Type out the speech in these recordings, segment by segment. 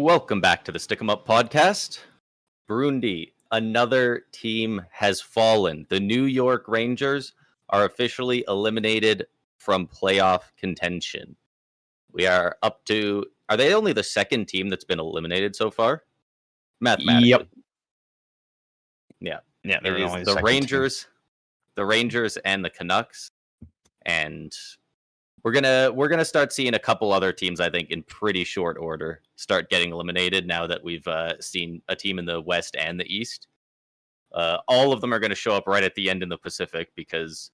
Welcome back to the Stick 'em Up podcast. Burundi, another team has fallen. The New York Rangers are officially eliminated from playoff contention. We are up to, are they only the second team that's been eliminated so far? Mathematically. Yep. Yeah. Yeah, It is the Rangers and the Canucks. And we're gonna start seeing a couple other teams, I think, in pretty short order start getting eliminated now that we've seen a team in the West and the East. All of them are going to show up right at the end in the Pacific because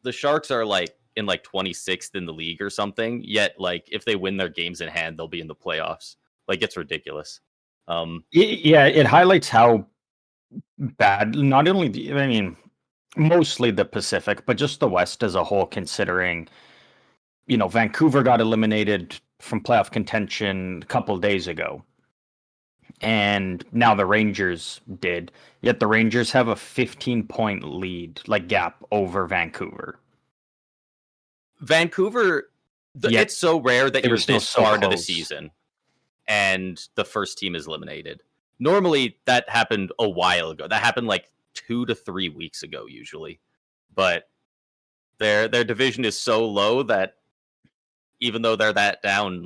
the Sharks are in 26th in the league or something. Yet, if they win their games in hand, they'll be in the playoffs. It's ridiculous. Yeah, it highlights how bad. Not only mostly the Pacific, but just the West as a whole. Considering, Vancouver got eliminated from playoff contention a couple days ago. And now the Rangers did. Yet the Rangers have a 15-point lead, gap over Vancouver. It's so rare that you're this far into the close. season and the first team is eliminated. Normally, that happened a while ago. That happened 2 to 3 weeks ago, usually. But their division is so low that even though they're that down,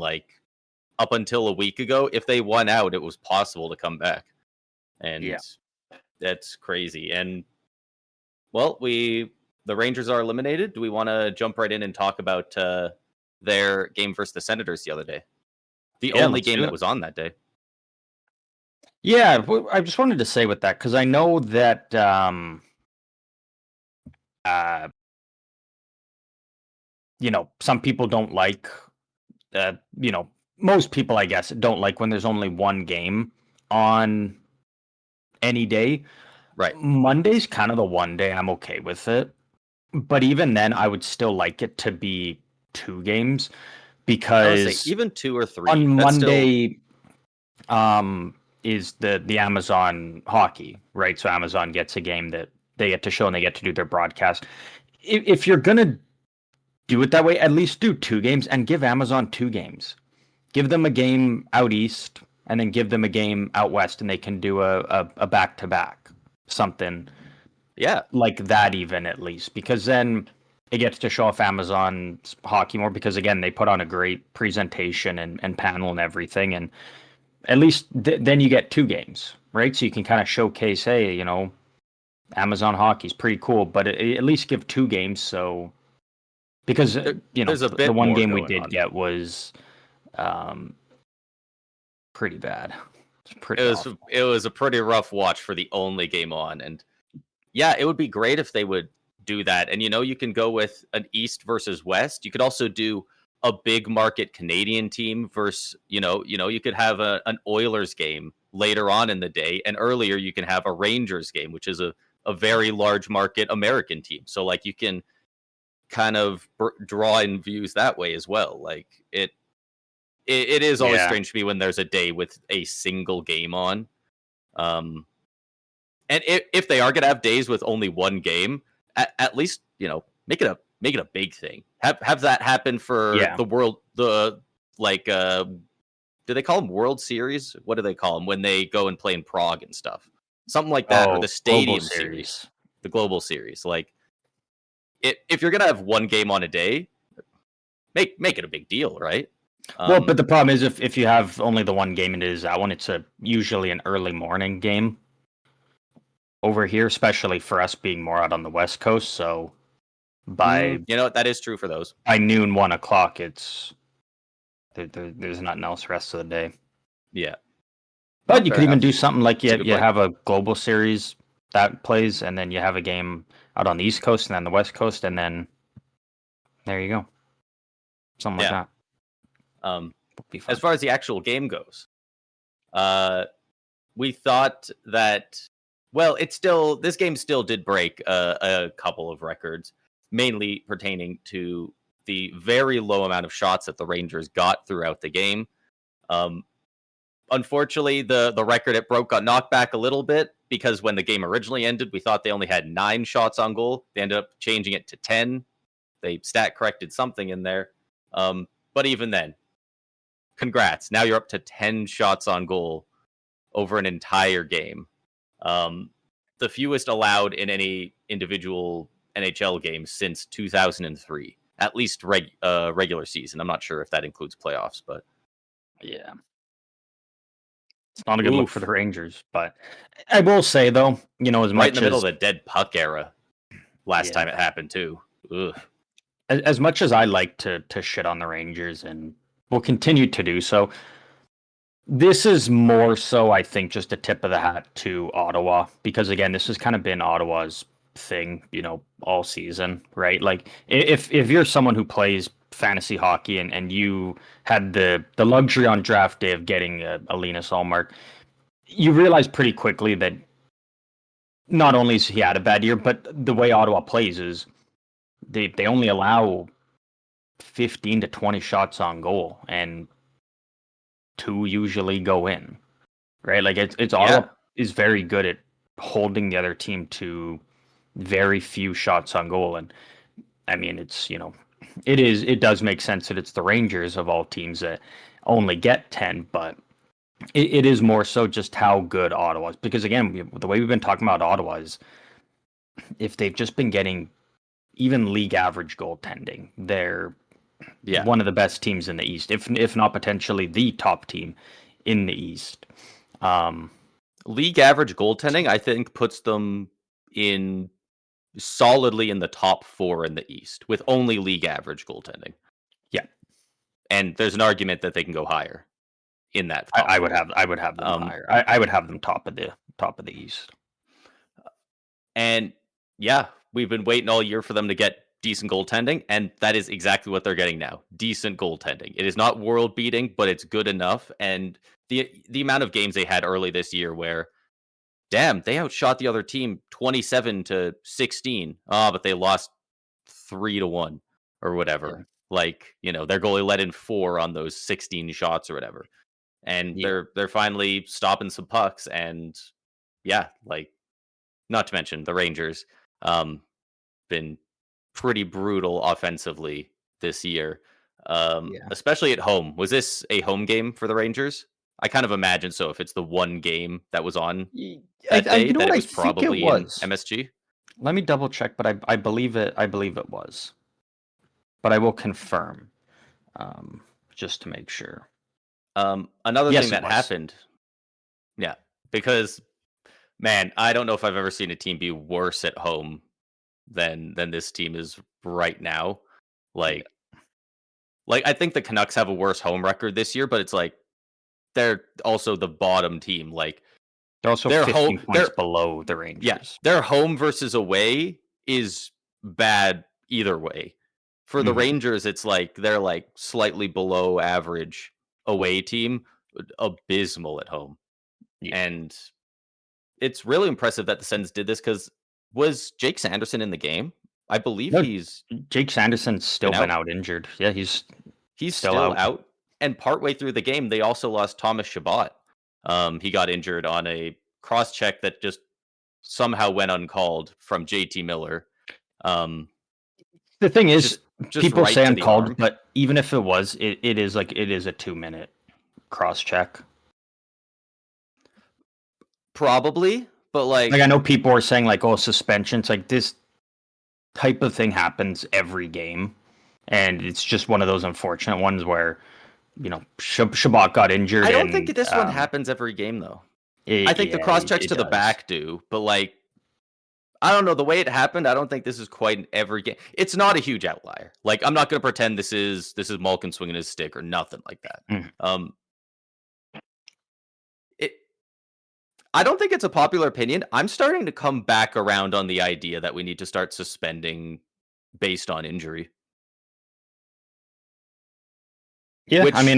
up until a week ago, if they won out, it was possible to come back. And that's crazy. And, well, the Rangers are eliminated. Do we want to jump right in and talk about their game versus the Senators the other day? The only game that was on that day. Yeah, I just wanted to say with that, because I know that some people don't like, most people, I guess, don't like when there's only one game on any day. Right. Monday's kind of the one day I'm okay with it. But even then, I would still like it to be 2 games because even 2 or 3 on Monday is the Amazon hockey, right? So Amazon gets a game that they get to show and they get to do their broadcast. If you're going to do it that way, at least do 2 games and give Amazon 2 games. Give them a game out east and then give them a game out west, and they can do a back-to-back, something like that even at least, because then it gets to show off Amazon's hockey more because, again, they put on a great presentation and panel and everything, and at least then you get 2 games, right? So you can kind of showcase, hey, Amazon hockey's pretty cool, but at least give 2 games. So because there's a bit the one more game we going did on. get was pretty bad. It was a pretty rough watch for the only game on, and yeah, it would be great if they would do that. And you can go with an East versus West. You could also do a big market Canadian team versus, you could have an Oilers game later on in the day, and earlier you can have a Rangers game, which is a very large market American team. So you can kind of draw in views that way as well. It is always strange to me when there's a day with a single game on. And if they are going to have days with only one game, at least, make it a big thing. Have that happen for the world. Do they call them World Series? What do they call them when they go and play in Prague and stuff? Something like that, or the Stadium Series, the Global Series. If you're gonna have one game on a day, make it a big deal, right? Well, but the problem is if you have only the one game and it is that one, it's usually an early morning game over here, especially for us being more out on the West Coast. So by that is true for those. By noon, 1 o'clock, it's there's nothing else the rest of the day. Yeah, but you could even do something like you have a Global Series that plays, and then you have a game out on the East Coast and then the West Coast, and then there you go, something like that. As far as the actual game goes, we thought that, well, this game still did break a couple of records, mainly pertaining to the very low amount of shots that the Rangers got throughout the game. Unfortunately, the record it broke got knocked back a little bit because when the game originally ended, we thought they only had 9 shots on goal. They ended up changing it to 10. They stat corrected something in there. But even then, congrats. Now you're up to 10 shots on goal over an entire game. The fewest allowed in any individual NHL game since 2003, at least regular season. I'm not sure if that includes playoffs, but yeah, it's not a good look for the Rangers. But I will say, though, as right much in the middle as of the dead puck era, last time it happened too. Ugh. As much as I like to shit on the Rangers and will continue to do so, this is more so, I think, just a tip of the hat to Ottawa, because again, this has kind of been Ottawa's thing, all season, right? Like if you're someone who plays fantasy hockey and you had the luxury on draft day of getting a Linus Ullmark, you realize pretty quickly that not only has he had a bad year, but the way Ottawa plays is they only allow 15 to 20 shots on goal, and 2 usually go in, right? Like it's Ottawa is very good at holding the other team to very few shots on goal. And I mean, it's, it does make sense that it's the Rangers of all teams that only get 10, but it is more so just how good Ottawa is. Because again, the way we've been talking about Ottawa is if they've just been getting even league average goaltending, they're one of the best teams in the East, if not potentially the top team in the East. League average goaltending, I think, puts them in solidly in the top 4 in the East with only league average goaltending. Yeah, and there's an argument that they can go higher in that. I would have them higher. I would have them top of the East. And yeah, we've been waiting all year for them to get decent goaltending, and that is exactly what they're getting now. Decent goaltending. It is not world beating, but it's good enough. And the amount of games they had early this year where, damn, they outshot the other team 27-16. But they lost 3-1 or whatever. Yeah. Like, their goalie let in 4 on those 16 shots or whatever. And they're finally stopping some pucks. And yeah, like, not to mention the Rangers been pretty brutal offensively this year, especially at home. Was this a home game for the Rangers? I kind of imagine so. If it's the one game that was on that day, that it was probably in MSG. Let me double check, but I believe it. I believe it was, but I will confirm just to make sure. Another thing that happened, because man, I don't know if I've ever seen a team be worse at home than this team is right now. Like I think the Canucks have a worse home record this year, but it's like they're also the bottom team. Like they're also 15 points below the Rangers. Yeah, their home versus away is bad either way. For the Rangers, it's like they're like slightly below average away team, abysmal at home. Yeah. And it's really impressive that the Sens did this, because was Jake Sanderson in the game? I believe Jake Sanderson's still been out injured. Yeah, he's still out. And partway through the game, they also lost Thomas Chabot. He got injured on a cross-check that just somehow went uncalled from JT Miller. The thing is, just people say uncalled, but even if it was, it is a 2-minute cross-check. Probably, but like I know people are saying like, oh, suspension. It's like this type of thing happens every game, and it's just one of those unfortunate ones where Chabot got injured. I don't think this one happens every game though. I think the cross checks to the back do, but like I don't know, the way it happened, I don't think this is quite in every game. It's not a huge outlier. Like I'm not going to pretend this is Malkin swinging his stick or nothing like that. I don't think it's a popular opinion. I'm starting to come back around on the idea that we need to start suspending based on injury. Yeah, I mean,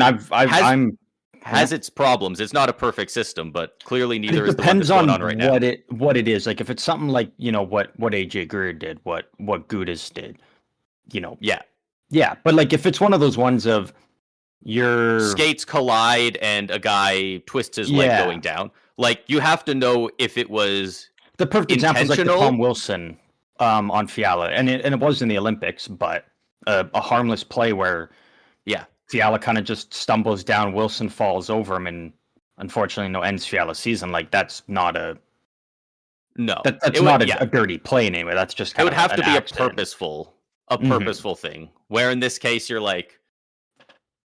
has its problems. It's not a perfect system, but clearly neither is the one that's going on right now. What it is. Like if it's something like what AJ Greer did, what Gudas did, yeah. But like if it's one of those ones of your skates collide and a guy twists his leg going down. Like you have to know if it was the perfect example is like the Tom Wilson on Fiala, and it was in the Olympics, but a harmless play where Fiala kind of just stumbles down, Wilson falls over him, and unfortunately, ends Fiala's season. Like that's not a No, that's not a dirty play anyway. That's just it kind would of have to an be accident. a purposeful thing. Where in this case, you're like,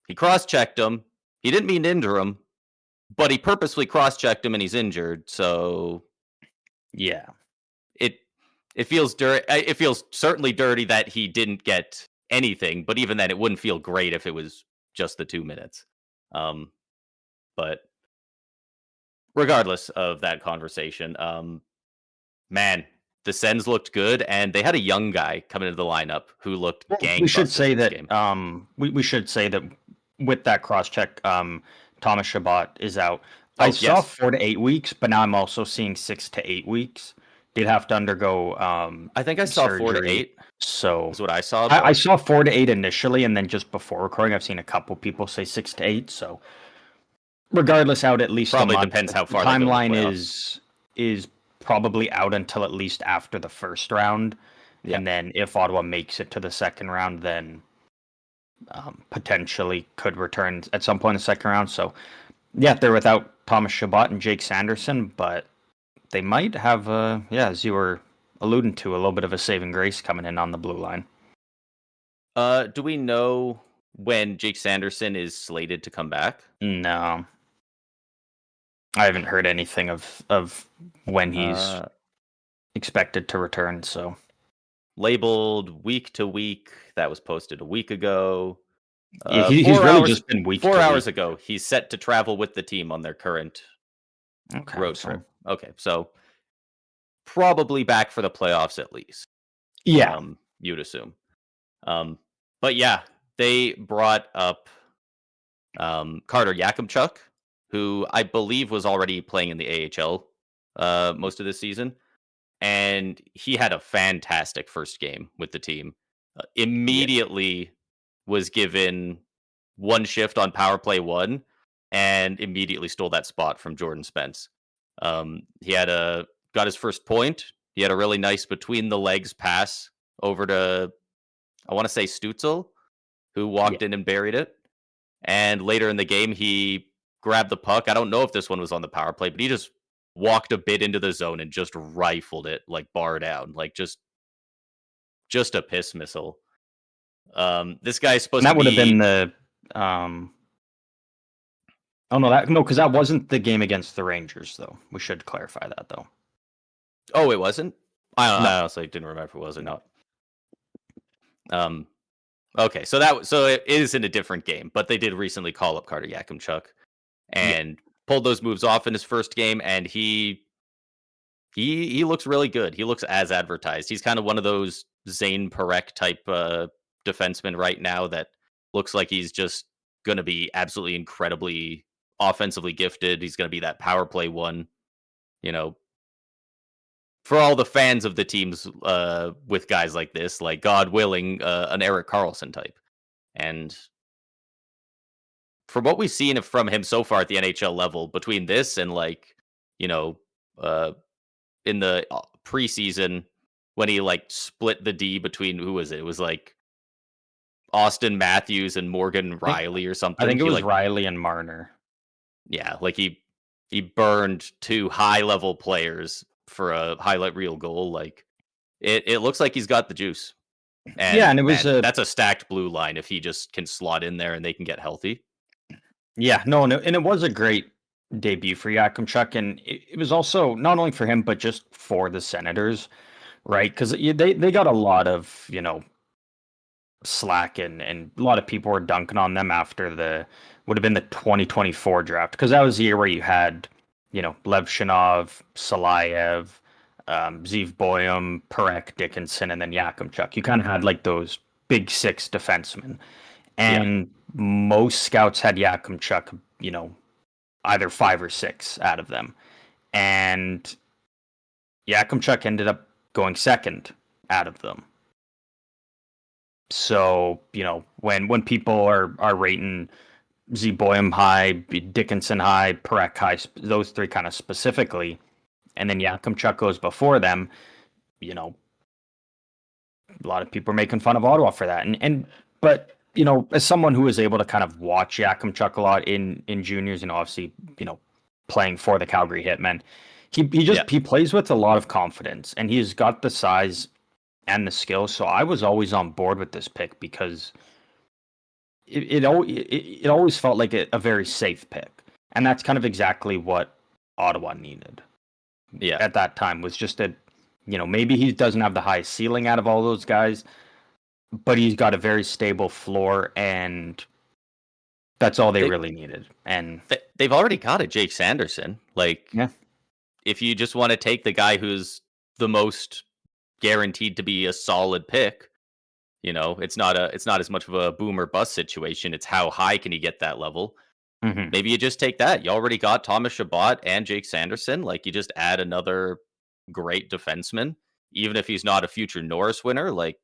he cross-checked him. He didn't mean to injure him, but he purposefully cross-checked him and he's injured. So yeah, it feels dirty. It feels certainly dirty that he didn't get anything. But even then, it wouldn't feel great if it was just the 2 minutes. But regardless of that conversation, man, the Sens looked good, and they had a young guy coming into the lineup who looked gangbusters. We should say that game. we should say that with that cross check, Thomas Chabot is out. I saw yes. 4 to 8 weeks, but now I'm also seeing 6 to 8 weeks. Did have to undergo I think I saw surgery. 4 to 8. So is what I saw. I saw 4 to 8 initially, and then just before recording, I've seen a couple people say 6 to 8. So regardless, out at least probably a month. Depends how far the timeline is probably out until at least after the first round. Yeah. And then if Ottawa makes it to the second round, then potentially could return at some point in the second round. So, yeah, they're without Thomas Chabot and Jake Sanderson, but they might have, as you were alluding to, a little bit of a saving grace coming in on the blue line. Do we know when Jake Sanderson is slated to come back? No. I haven't heard anything of when he's expected to return, so. Labeled week to week. That was posted a week ago. He's really just been week 4 hours ago. He's set to travel with the team on their current road trip. Okay, so probably back for the playoffs at least. Yeah. You'd assume. But yeah, they brought up Carter Yakemchuk, who I believe was already playing in the AHL most of this season. And he had a fantastic first game with the team. Immediately was given one shift on power play 1 and immediately stole that spot from Jordan Spence. He had got his first point. He had a really nice between the legs pass over to, I want to say, Stützle, who walked in and buried it. And later in the game, he grabbed the puck. I don't know if this one was on the power play, but he just walked a bit into the zone and just rifled it, like bar down, like just a piss missile. This guy's supposed to be... That would have been the... Oh, no, because that wasn't the game against the Rangers, though. We should clarify that, though. Oh, it wasn't? I honestly didn't remember if it was or not. Okay, so it is in a different game, but they did recently call up Carter Yakemchuk and pulled those moves off in his first game, and he looks really good. He looks as advertised. He's kind of one of those Zane Parekh type defensemen right now that looks like he's just going to be absolutely incredibly offensively gifted. He's going to be that power play 1, for all the fans of the teams with guys like this, like God willing, an Erik Karlsson type. And from what we've seen from him so far at the NHL level, between this and in the preseason when he split the D between, who was it? It was Austin Matthews and Morgan Riley or something. I think it was Riley and Marner. Yeah, he burned 2 high-level players for a highlight reel goal. It looks like he's got the juice. And it was that's a stacked blue line if he just can slot in there and they can get healthy. Yeah, no, and it was a great debut for Yakemchuk, and it was also not only for him but just for the Senators, right? Because they got a lot of slack and a lot of people were dunking on them after would have been the 2024 draft, because that was the year where you had Levshinov, Salayev, Zeev Boyum, Parekh, Dickinson, and then Yakemchuk. You kind of had those big 6 defensemen. And most scouts had Yakemchuk, either 5 or 6 out of them. And Yakemchuk ended up going second out of them. So, when people are rating Zeev Boyum high, Dickinson high, Parekh high, those 3 kind of specifically, and then Yakemchuk goes before them, a lot of people are making fun of Ottawa for that. But as someone who was able to kind of watch Yakemchuk a lot in juniors, obviously, playing for the Calgary Hitmen, he plays with a lot of confidence, and he's got the size and the skill. So I was always on board with this pick because it always felt like a very safe pick, and that's kind of exactly what Ottawa needed. Yeah, at that time was just that, maybe he doesn't have the highest ceiling out of all those guys, but he's got a very stable floor, and that's all they really needed. And they've already got a Jake Sanderson. Like, yeah, if you just want to take the guy who's the most guaranteed to be a solid pick, it's not as much of a boom or bust situation. It's how high can he get that level. mm-hmm. Maybe you just take that. You already got Thomas Chabot and Jake Sanderson. Like, you just add another great defenseman, even if he's not a future Norris winner. Like,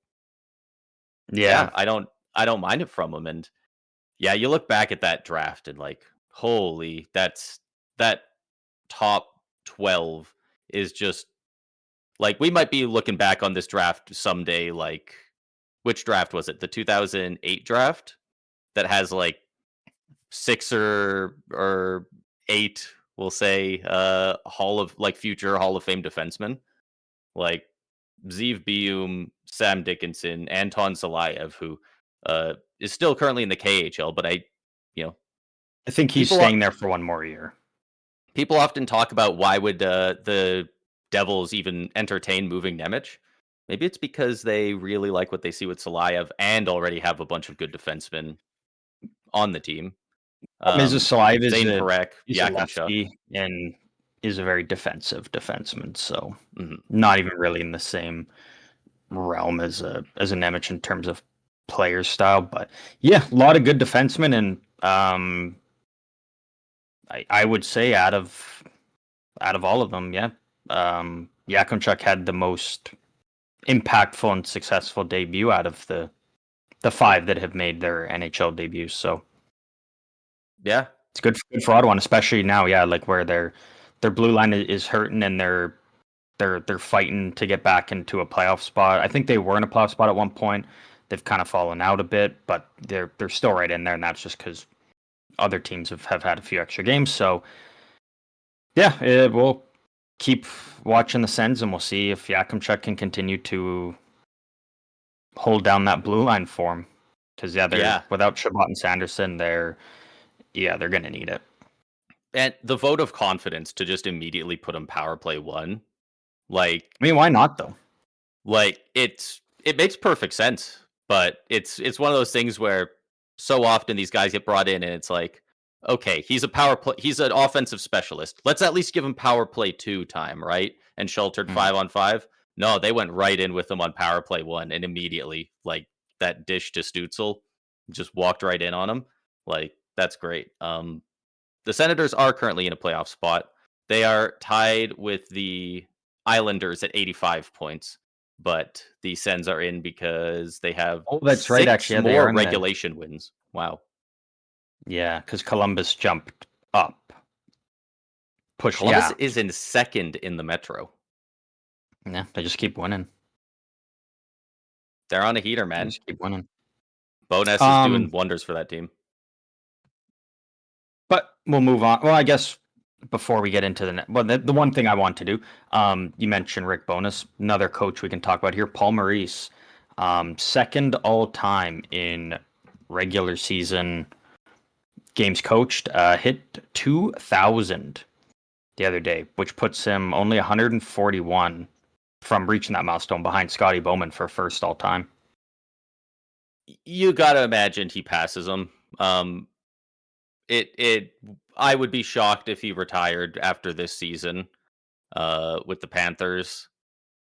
yeah, I don't mind it from him. And yeah, you look back at that draft and like, holy, that top 12 is just like, we might be looking back on this draft someday. Like, which draft was it? The 2008 draft that has like 6 or 8, we'll say, future Hall of Fame defensemen, like Zeev Bium, Sam Dickinson, Anton Salayev, who is still currently in the KHL, but I think he's staying there for one more year. People often talk about why would the Devils even entertain moving Nemec. Maybe it's because they really like what they see with Salayev and already have a bunch of good defensemen on the team. Mrs. Salayev is Zane a Parekh, lefty and is a very defensive defenseman, so not even really in the same realm as a Nemec in terms of player style. But yeah, a lot of good defensemen, and I would say out of all of them, yeah, Yakemchuk had the most impactful and successful debut out of the 5 that have made their NHL debuts. So yeah, it's good for Ottawa, especially now. Yeah, like where their blue line is hurting, and they're fighting to get back into a playoff spot. I think they were in a playoff spot at one point. They've kind of fallen out a bit, but they're still right in there, and that's just because other teams have had a few extra games. So yeah, we'll keep watching the Sens, and we'll see if Yakemchuk can continue to hold down that blue line for him. Because without Chabot and Sanderson, they're going to need it. And the vote of confidence to just immediately put him power play 1, like, I mean, why not though? Like, it makes perfect sense, but it's one of those things where so often these guys get brought in and it's like, okay, he's an offensive specialist. Let's at least give him power play 2 time, right? And sheltered 5-on-5. No, they went right in with him on power play 1, and immediately, like, that dish to Stützle, just walked right in on him. Like, that's great. The Senators are currently in a playoff spot. They are tied with the Islanders at 85 points, but the Sens are in because they have that's right. Actually, more regulation wins. Wow. Yeah, because Columbus jumped up. Columbus is in second in the Metro. Yeah, they just keep winning. They're on a heater, man. They just keep winning. Bonus is doing wonders for that team. But we'll move on. Well, I guess before we get into the one thing I want to do, you mentioned Rick Bowness, another coach we can talk about here, Paul Maurice, second all time in regular season games coached, hit 2,000 the other day, which puts him only 141 from reaching that milestone behind Scotty Bowman for first all time. You gotta imagine he passes him. I would be shocked if he retired after this season with the Panthers.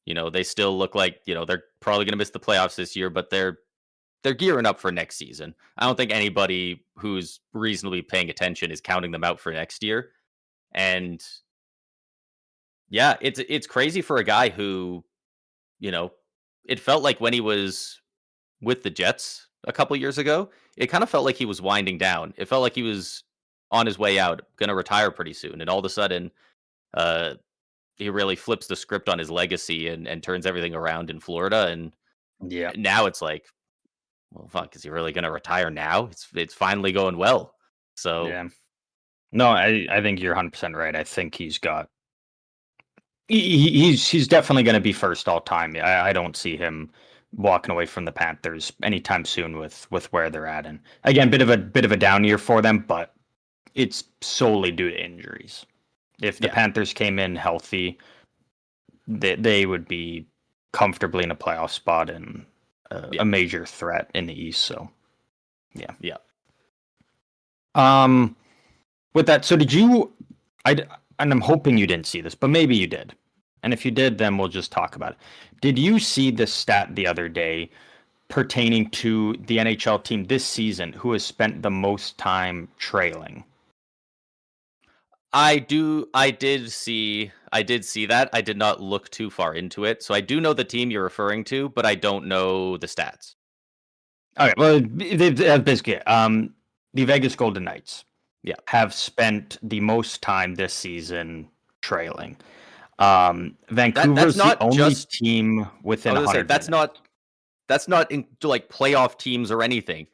They still look like, they're probably going to miss the playoffs this year, but they're gearing up for next season. I don't think anybody who's reasonably paying attention is counting them out for next year. And yeah, it's crazy for a guy who, it felt like when he was with the Jets a couple years ago, it kind of felt like he was winding down. It felt like he was on his way out, going to retire pretty soon. And all of a sudden, he really flips the script on his legacy and turns everything around in Florida. And now it's like, well, fuck, is he really going to retire now? It's finally going well. So Yeah. No, I think you're 100% right. I think he's definitely going to be first all time. I don't see him walking away from the Panthers anytime soon with where they're at. And again, bit of a down year for them, but it's solely due to injuries. If the yeah, Panthers came in healthy, they would be comfortably in a playoff spot and yeah, a major threat in the East. So, yeah. yeah. Um, with that, so did you? And I'm hoping you didn't see this, but maybe you did. And if you did, then we'll just talk about it. Did you see the stat the other day pertaining to the NHL team this season who has spent the most time trailing? I do. I did see that. I did not look too far into it, so I do know the team you're referring to, but I don't know the stats. Okay, well, basically, the Vegas Golden Knights, Yeah, have spent the most time this season trailing. that's Vancouver's the not only just. team I within was gonna say 100 minutes that's not in like playoff teams or anything.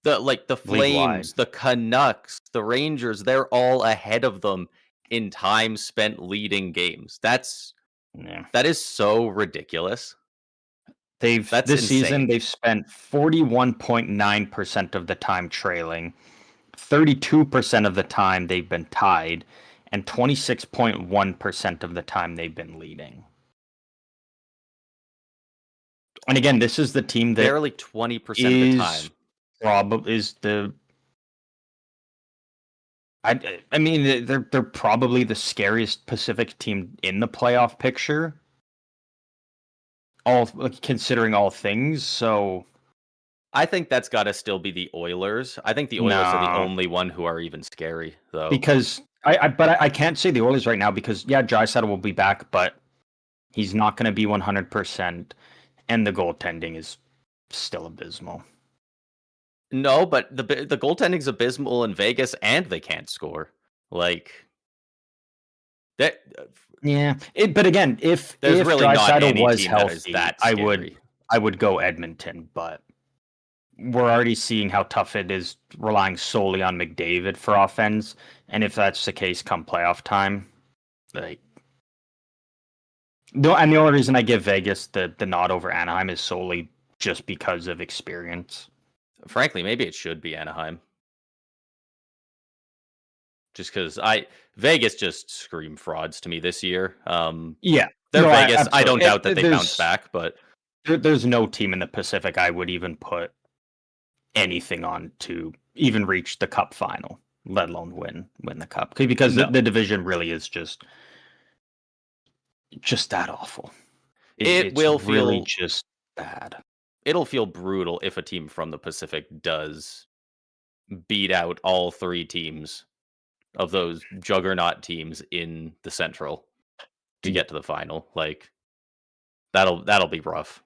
The league wide. Flames, the Canucks, the Rangers, they're all ahead of them in time spent leading games. Yeah. That is so ridiculous. That's This season insane. they've spent 41.9% of the time trailing, 32% of the time they've been tied, and 26.1% of the time they've been leading. And again, this is the team that Barely 20% of the is time. probably is the I mean they're probably the scariest Pacific team in the playoff picture. All like, considering all things, so I think that's got to still be the Oilers. I think the Oilers are the no, only one who are even scary, though. because I can't say the Oilers right now because yeah, Draisaitl will be back, but he's not going to be 100%, and the goaltending is still abysmal. No, but the goaltending's abysmal in Vegas, and they can't score. Like that, Yeah, but again, there's if really not Draisaitl any was team that is healthy, that scary. I would go Edmonton, but we're already seeing how tough it is relying solely on McDavid for offense, and if that's the case come playoff time, like and the only reason I give Vegas the nod over Anaheim is solely just because of experience. Frankly, maybe it should be Anaheim. Just because I Vegas just scream frauds to me this year. Yeah, They're no, Vegas. I don't absolutely. doubt that they bounce back, but There's no team in the Pacific I would even put anything on to even reach the Cup final, let alone win the Cup, because no. the division really is just that awful. It It's will really feel just bad. it'll feel brutal if a team from the Pacific does beat out all three teams of those juggernaut teams in the Central to get to the final. Like that'll be rough.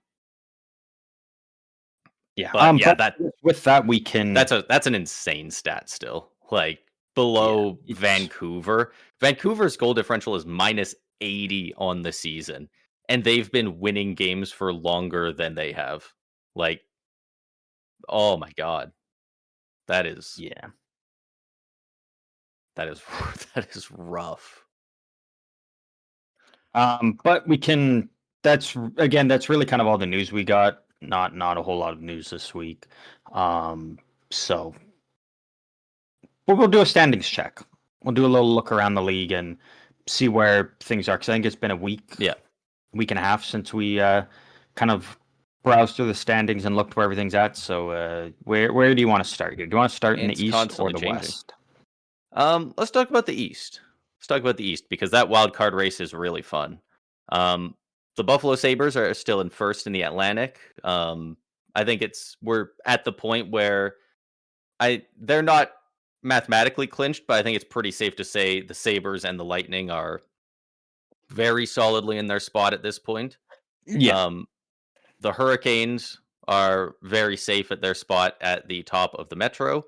Yeah. But yeah, But with that, we can. that's an insane stat still. Like Yeah. below Vancouver. Vancouver's goal differential is -80 on the season, and they've been winning games for longer than they have. Like, oh my god. That is Yeah. that is that is rough. But we can. That's really kind of all the news we got. Not a whole lot of news this week. So we'll do a standings check. We'll do a little look around the league and see where things are. Because I think it's been a Yeah. week and a half since we kind of browsed through the standings and looked where everything's at. So where do you want to start here? Do you want to start in It's the East or constantly the changing. West? Let's talk about the East. Let's talk about the East because that wild card race is really fun. The Buffalo Sabres are still in first in the Atlantic. I think we're at the point where they're not mathematically clinched, but I think it's pretty safe to say the Sabres and the Lightning are very solidly in their spot at this point. Yeah. Um, the Hurricanes are very safe at their spot at the top of the Metro.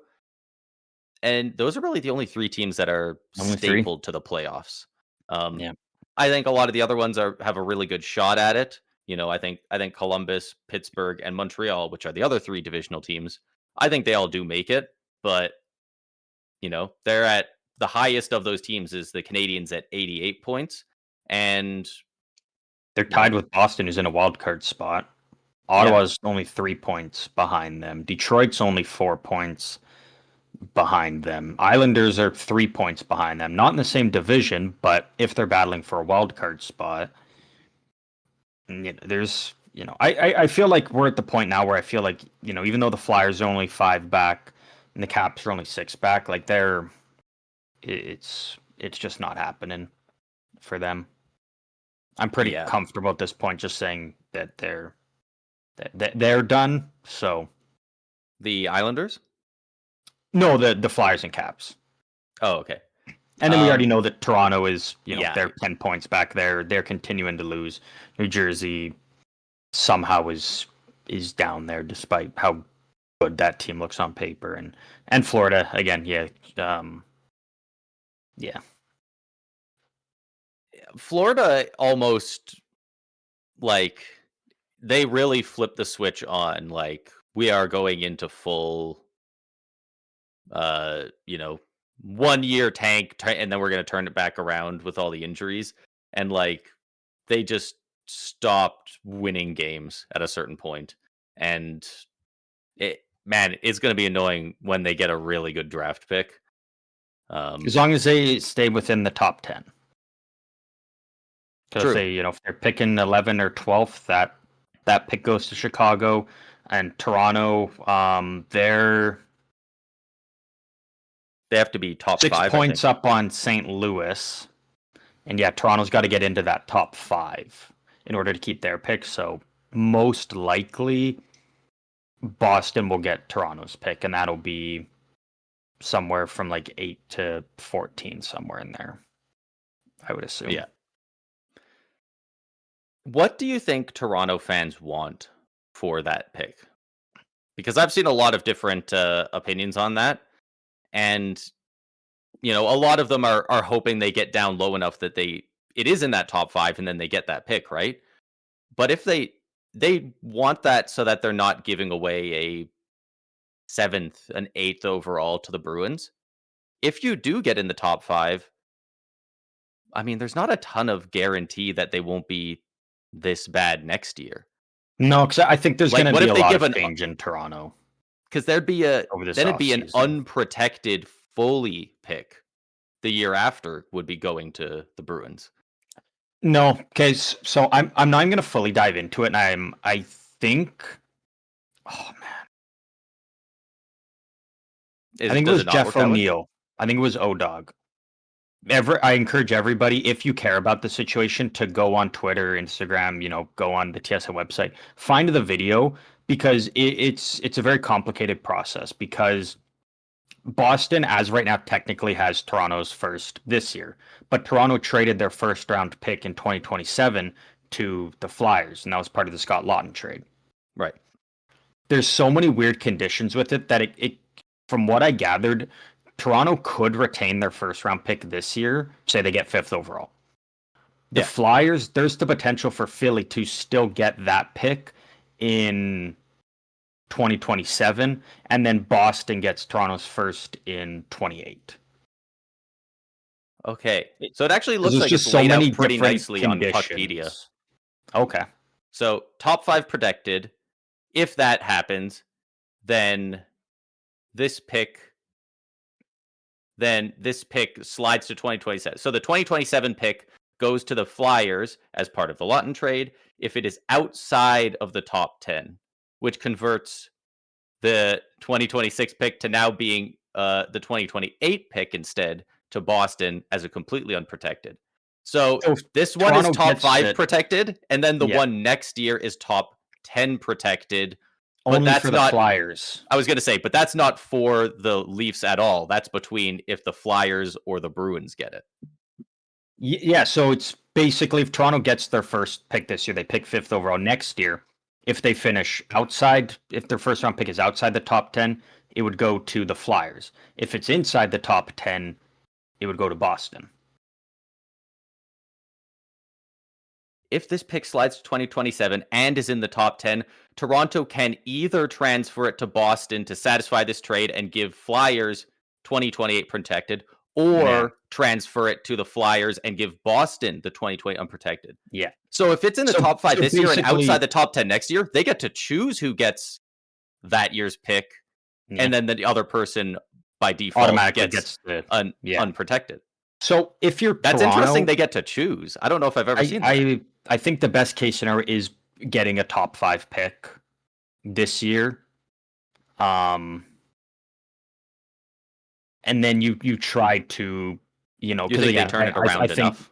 And those are really the only three teams that are Only three. stapled to the playoffs. Um, Yeah. I think a lot of the other ones have a really good shot at it. I think Columbus, Pittsburgh, and Montreal, which are the other three divisional teams, I think they all do make it. But they're at the highest of those teams is the Canadiens at 88 points, and they're tied with Boston, who's in a wild card spot. Ottawa's only 3 points behind them. Detroit's only 4 points behind them. Islanders are 3 points behind them. Not in the same division, but if they're battling for a wild card spot, there's, I feel like we're at the point now where I feel like, even though the Flyers are only 5 back and the Caps are only 6 back, like it's just not happening for them. I'm pretty comfortable at this point just saying that they're done. So the Islanders? No, the Flyers and Caps. Oh, okay. And then we already know that Toronto is, they're 10 points back there. They're continuing to lose. New Jersey somehow is down there despite how good that team looks on paper. And Florida, again, yeah. Florida almost, like, they really flipped the switch on, like, we are going into full 1 year tank, and then we're going to turn it back around with all the injuries. And like, they just stopped winning games at a certain point. And it's going to be annoying when they get a really good draft pick. As long as they stay within the top 10. Because if they're picking 11 or 12th, that pick goes to Chicago. And Toronto, they have to be top 5. 6 points up on St. Louis. And Toronto's got to get into that top 5 in order to keep their pick. So most likely Boston will get Toronto's pick, and that'll be somewhere from like 8 to 14, somewhere in there, I would assume. Yeah. What do you think Toronto fans want for that pick? Because I've seen a lot of different opinions on that. And, a lot of them are hoping they get down low enough that it is in that top 5 and then they get that pick, right? But if they want that so that they're not giving away a 7th, an 8th overall to the Bruins. If you do get in the top 5, I mean, there's not a ton of guarantee that they won't be this bad next year. No, because I think there's going to be a lot of change in Toronto. Because it'd be an unprotected fully pick the year after would be going to the Bruins. No, because so I'm not even going to fully dive into it, and I think, oh man, I think it was Jeff O'Neill. I think it was O-Dog. I encourage everybody, if you care about the situation, to go on Twitter, Instagram, go on the TSN website, find the video, because it's a very complicated process, because Boston, as right now, technically has Toronto's first this year, but Toronto traded their first round pick in 2027 to the Flyers, and that was part of the Scott Laughton trade. Right. There's so many weird conditions with it that it from what I gathered, Toronto could retain their first round pick this year, say they get 5th overall. The Flyers, there's the potential for Philly to still get that pick in 2027, and then Boston gets Toronto's first in 28. Okay, so it actually looks like it's laid out pretty nicely on Puckpedia. Okay. So top 5 protected. If that happens, then this pick slides to 2027. So the 2027 pick goes to the Flyers as part of the Laughton trade if it is outside of the top 10, which converts the 2026 pick to now being the 2028 pick instead to Boston as a completely unprotected. So this one is top 5 protected, and then the one next year is top 10 protected. Only that's for the Flyers. I was going to say, but that's not for the Leafs at all. That's between if the Flyers or the Bruins get it. Yeah, so it's basically if Toronto gets their first pick this year, they pick 5th overall next year. If they finish outside, if their first round pick is outside the top 10, it would go to the Flyers. If it's inside the top 10, it would go to Boston. if this pick slides to 2027 and is in the top 10, Toronto can either transfer it to Boston to satisfy this trade and give Flyers 2028 protected, or transfer it to the Flyers and give Boston the 2020 unprotected. Yeah. So if it's in the top 5 this year and outside the top 10 next year, they get to choose who gets that year's pick, and then the other person by default automatically gets the unprotected. So if you're that's Toronto, interesting. They get to choose. I don't know if I've ever seen that. I think the best case scenario is getting a top 5 pick this year. And then you try to, because they turn it around enough.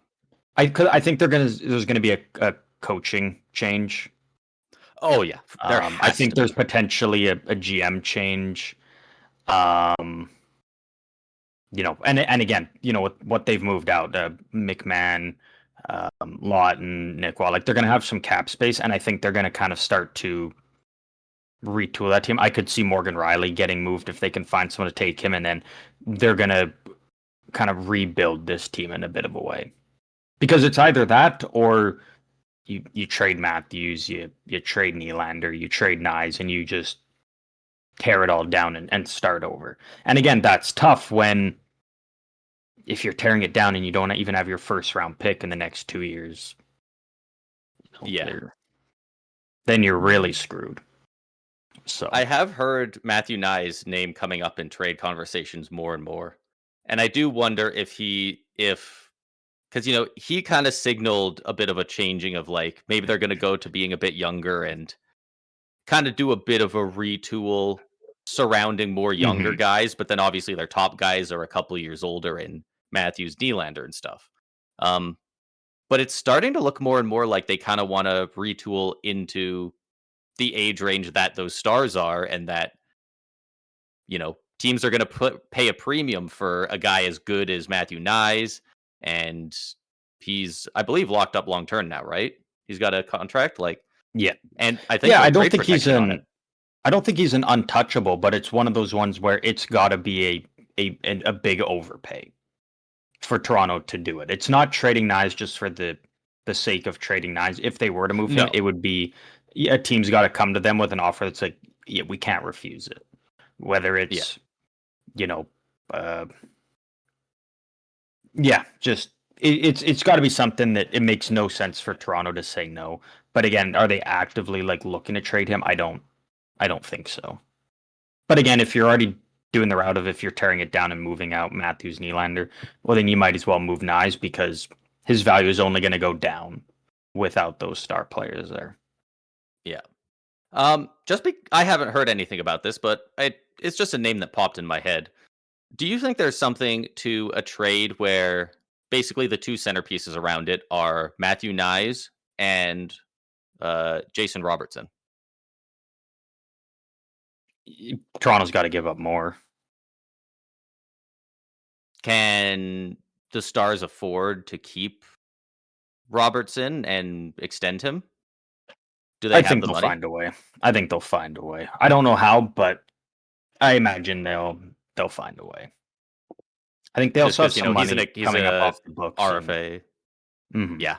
I think there's gonna be a coaching change. Oh yeah, I think there's potentially a GM change. And again, what they've moved out, McMahon, Lawton, Nick Wall, like they're gonna have some cap space, and I think they're gonna kind of start to retool that team. I could see Morgan Riley getting moved if they can find someone to take him, and then they're gonna kind of rebuild this team in a bit of a way, because it's either that or you trade Matthews, you trade Nylander, you trade Nyes, and you just tear it all down and start over. And again, that's tough if you're tearing it down and you don't even have your first round pick in the next 2 years. Then you're really screwed. So I have heard Matthew Nyes' name coming up in trade conversations more and more. And I do wonder if because he kind of signaled a bit of a changing of like maybe they're going to go to being a bit younger and kind of do a bit of a retool surrounding more younger guys, but then obviously their top guys are a couple years older in Matthews, Nylander, and stuff. But it's starting to look more and more like they kind of want to retool into the age range that those stars are, and that teams are going to pay a premium for a guy as good as Matthew Nyes, and he's, I believe, locked up long term now, right? He's got a contract, and I think I don't think he's I don't think he's an untouchable, but it's one of those ones where it's got to be a big overpay for Toronto to do it. It's not trading Nyes just for the sake of trading Nyes. If they were to move him, it would be a team's got to come to them with an offer that's like, yeah, we can't refuse it. Whether it's, just it's got to be something that it makes no sense for Toronto to say no. But again, are they actively looking to trade him? I don't think so. But again, if you're already doing the route of if you're tearing it down and moving out Matthews, Nylander, well, then you might as well move Nyes, because his value is only going to go down without those star players there. Yeah. I haven't heard anything about this, but it's just a name that popped in my head. Do you think there's something to a trade where basically the two centerpieces around it are Matthew Nyes and Jason Robertson? Toronto's got to give up more. Can the Stars afford to keep Robertson and extend him? Do they have the money? Find a way. I think they'll find a way. I don't know how, but I imagine they'll find a way. I think they also have some money coming up off the books. RFA. Yeah.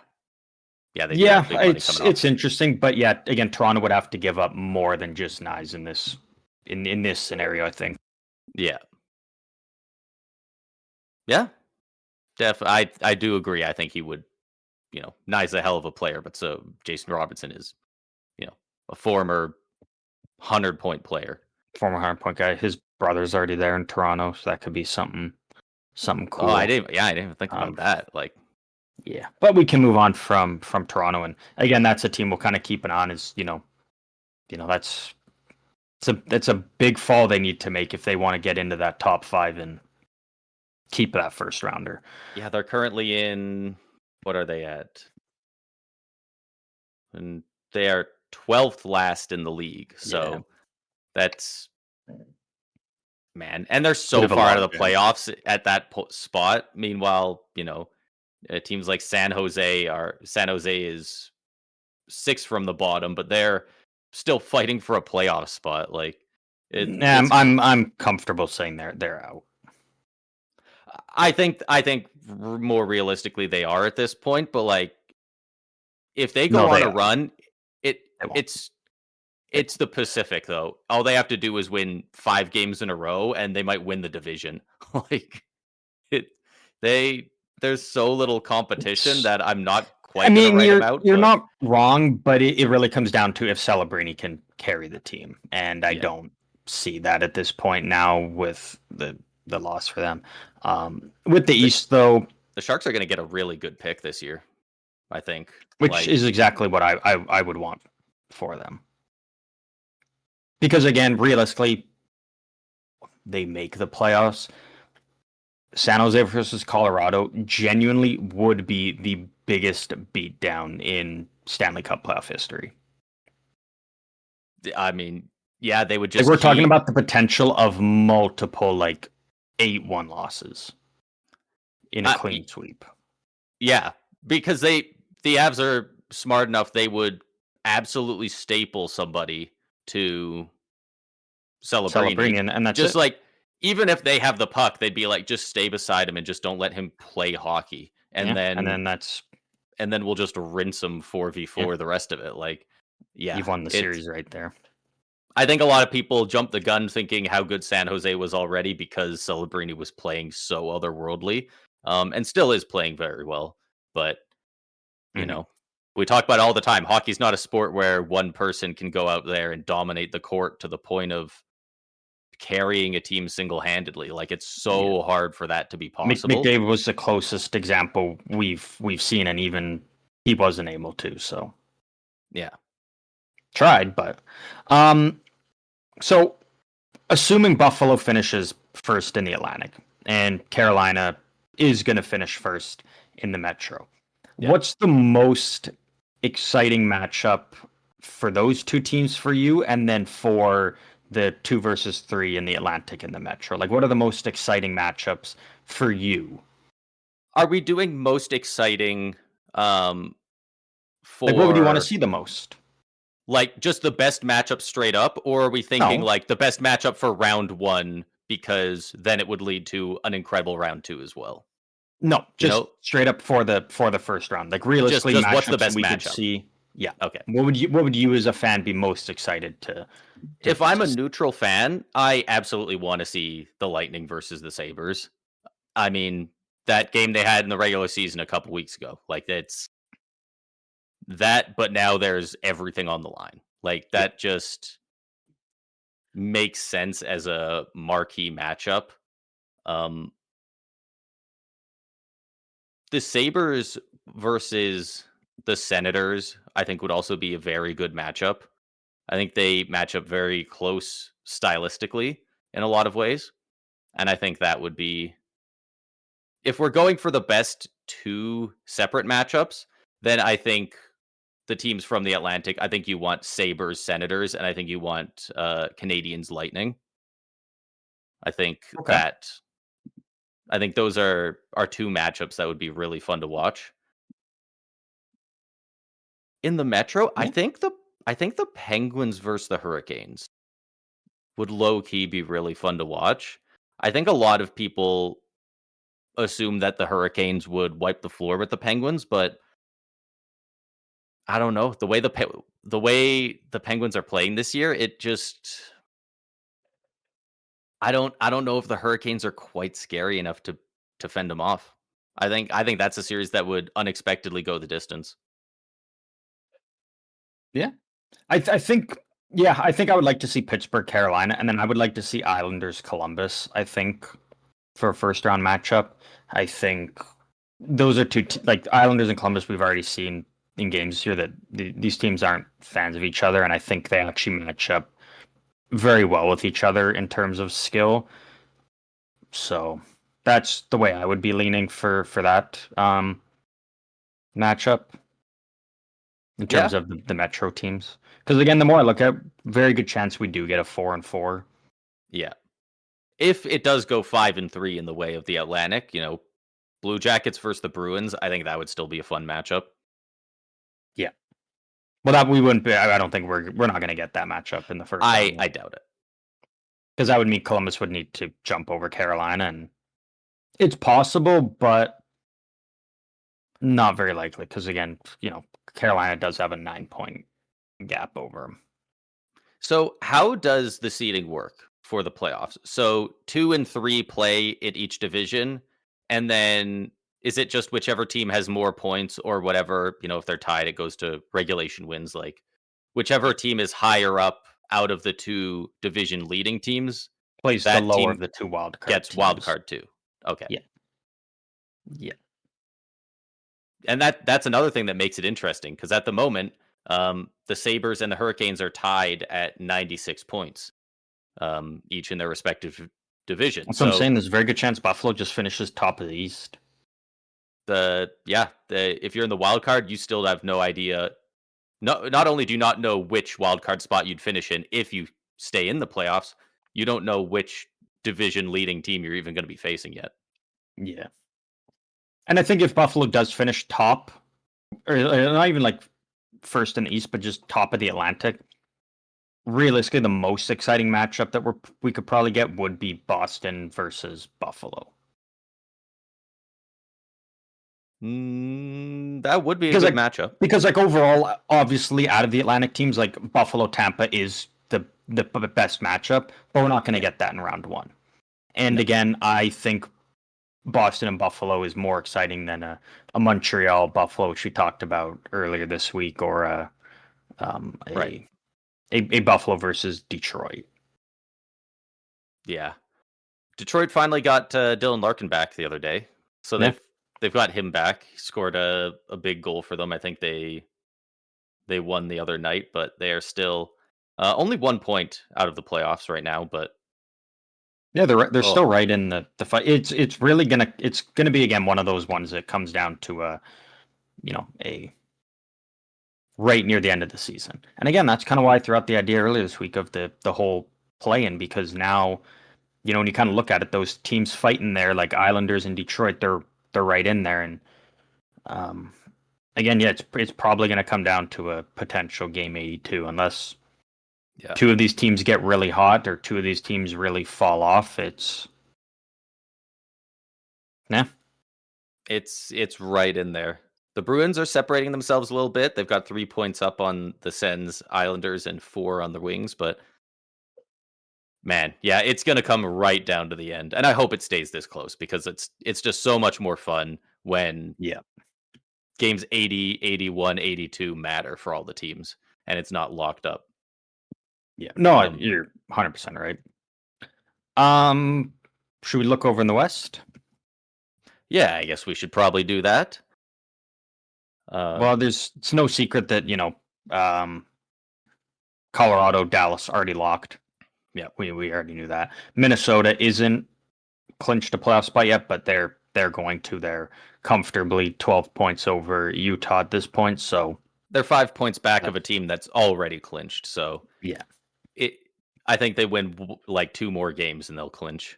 Yeah, it's interesting, but yeah, again, Toronto would have to give up more than just Nyes in this scenario, I think. Yeah. Yeah. I do agree. I think he would, Nyes a hell of a player, but so Jason Robertson is, a former 100-point player. Former 100-point guy. His brother's already there in Toronto, so that could be something cool. Oh, I didn't even think about that. Yeah, but we can move on from Toronto, and again, that's a team we'll kind of keep an eye on. Is that's a big fall they need to make if they want to get into that top 5 and keep that first rounder. Yeah, they're currently in, what are they at? And they are 12th last in the league. So that's, man, and they're so far out of the playoffs at that spot. Meanwhile, teams like San Jose is 6 from the bottom, but they're still fighting for a playoff spot. I'm comfortable saying they're out. I think more realistically they are at this point, but if they No, go on they a are. run, They won't. it's the Pacific though. All they have to do is win 5 games in a row, and they might win the division. Like it, they there's so little competition It's- that I'm not I quite gonna mean, write them you're out. you're But not wrong, but it really comes down to if Celebrini can carry the team, and I yeah, don't see that at this point now with the loss for them. With the the, East, though, the Sharks are gonna get a really good pick this year. I think. which Like is exactly what I would want for them, because again, realistically, they make the playoffs. San Jose versus Colorado genuinely would be the biggest beatdown in Stanley Cup playoff history. I mean, yeah, they would Like just we're talking keep. about the potential of multiple 8-1 losses in a Uh, clean sweep. yeah, because the Avs are smart enough. They would absolutely staple somebody to Celebrini. Celebrini, and that's Just it. like even if they have the puck, they'd be like, just stay beside him and just don't let him play hockey. Yeah, and then that's And then we'll just rinse him yeah, 4v4 the rest of it. Like, yeah, you've won the it's. series right there. I think a lot of people jumped the gun thinking how good San Jose was already because Celebrini was playing so otherworldly, and still is playing very well. But you Mhm. know, we talk about it all the time. Hockey's not a sport where one person can go out there and dominate the court to the point of carrying a team single-handedly. Like it's Yeah, so hard for that to be possible. McDavid was the closest example we've seen, and even he wasn't able to. So Yeah. tried, but um, so assuming Buffalo finishes first in the Atlantic and Carolina is going to finish first in the Metro, Yeah. what's the most exciting matchup for those two teams for you, and then for the 2 versus 3 in the Atlantic and the Metro? Like, what are the most exciting matchups for you? Are we doing most exciting Like, what would you want to for see the most? like just the best matchup straight up, or are we thinking No, like the best matchup for round 1 because then it would lead to an incredible round 2 as well? no, You just know, straight up for the first round. Like, just realistically, just what's the matchups that best we could matchup? see. Yeah. Okay. What would you as a fan be most excited If I'm a see? neutral fan, I absolutely want to see the Lightning versus the Sabres. I mean, that game they had in the regular season a couple weeks ago, like it's that, but now there's everything on the line. Like Yeah. that just makes sense as a marquee matchup. Um, the Sabres versus the Senators, I think, would also be a very good matchup. I think they match up very close stylistically in a lot of ways. And I think that would be, if we're going for the best 2 separate matchups, then I think the teams from the Atlantic, I think you want Sabres, Senators, and I think you want Canadians, Lightning. I think Okay. that I think those are 2 matchups that would be really fun to watch. In the Metro, Yeah. I think the Penguins versus the Hurricanes would low key be really fun to watch. I think a lot of people assume that the Hurricanes would wipe the floor with the Penguins, but I don't know. The way the Penguins are playing this year, it just I don't know if the Hurricanes are quite scary enough to fend them off. I think that's a series that would unexpectedly go the distance. Yeah. I think yeah, I think I would like to see Pittsburgh, Carolina, and then I would like to see Islanders, Columbus. I think for a first round matchup, I think those are like Islanders and Columbus. We've already seen in games this year that these teams aren't fans of each other, and I think they actually match up very well with each other in terms of skill. So that's the way I would be leaning for that matchup in Yeah, terms of the Metro teams. Because again, the more I look at, very good chance we do get a 4-4. yeah. If it does go 5-3 in the way of the Atlantic, Blue Jackets versus the Bruins, I think that would still be a fun matchup. Yeah. Well, that we wouldn't be. I don't think we're not going to get that matchup in the first round. I doubt it. Because that would mean Columbus would need to jump over Carolina, and it's possible, but not very likely. Because again, Carolina does have a 9-point gap over them. So how does the seeding work for the playoffs? So 2 and 3 play in each division, and then is it just whichever team has more points or whatever, if they're tied, it goes to regulation wins, like whichever team is higher up out of the 2 division leading teams, Plays the that lower of team the 2 wild card gets teams. wild card too. Okay. Yeah. Yeah. And that's another thing that makes it interesting because at the moment, the Sabres and the Hurricanes are tied at 96 points, each in their respective division. That's what I'm saying. There's a very good chance Buffalo just finishes top of the East. If you're in the wild card, you still have no idea. Not only do you not know which wild card spot you'd finish in if you stay in the playoffs, you don't know which division leading team you're even going to be facing yet. Yeah. And I think if Buffalo does finish top, or not even like first in the East, but just top of the Atlantic, realistically, the most exciting matchup that we could probably get would be Boston versus Buffalo. That would be a good matchup. Because like overall, obviously, out of the Atlantic teams, like Buffalo, Tampa is the best matchup, but we're not going to get that in round 1. And again, I think Boston and Buffalo is more exciting than a Montreal Buffalo, which we talked about earlier this week, or a Buffalo versus Detroit. Yeah, Detroit finally got Dylan Larkin back the other day, so they've got him back. He scored a big goal for them. I think they won the other night, but they are still only 1 point out of the playoffs right now. But yeah, they're still right in the fight. It's really gonna be again one of those ones that comes down to a right near the end of the season. And again, that's kind of why I threw out the idea earlier this week of the whole play-in, because now when you kind of look at it, those teams fighting there, like Islanders and Detroit, they're right in there. And again, it's probably going to come down to a potential game 82 unless two of these teams get really hot or two of these teams really fall off. It's right in there. The Bruins are separating themselves a little bit. They've got 3 points up on the Sens, Islanders, and 4 on the Wings. But man, yeah, it's going to come right down to the end. And I hope it stays this close because it's just so much more fun when games 80, 81, 82 matter for all the teams and it's not locked up. Yeah. No, you're 100% right. Should we look over in the West? Yeah, I guess we should probably do that. Well, it's no secret that, Colorado, Dallas already locked. Yeah, we already knew that. Minnesota isn't clinched a playoff spot yet, but they're going to. They're comfortably 12 points over Utah at this point, so they're 5 points back of a team that's already clinched. So yeah, I think they win like 2 more games and they'll clinch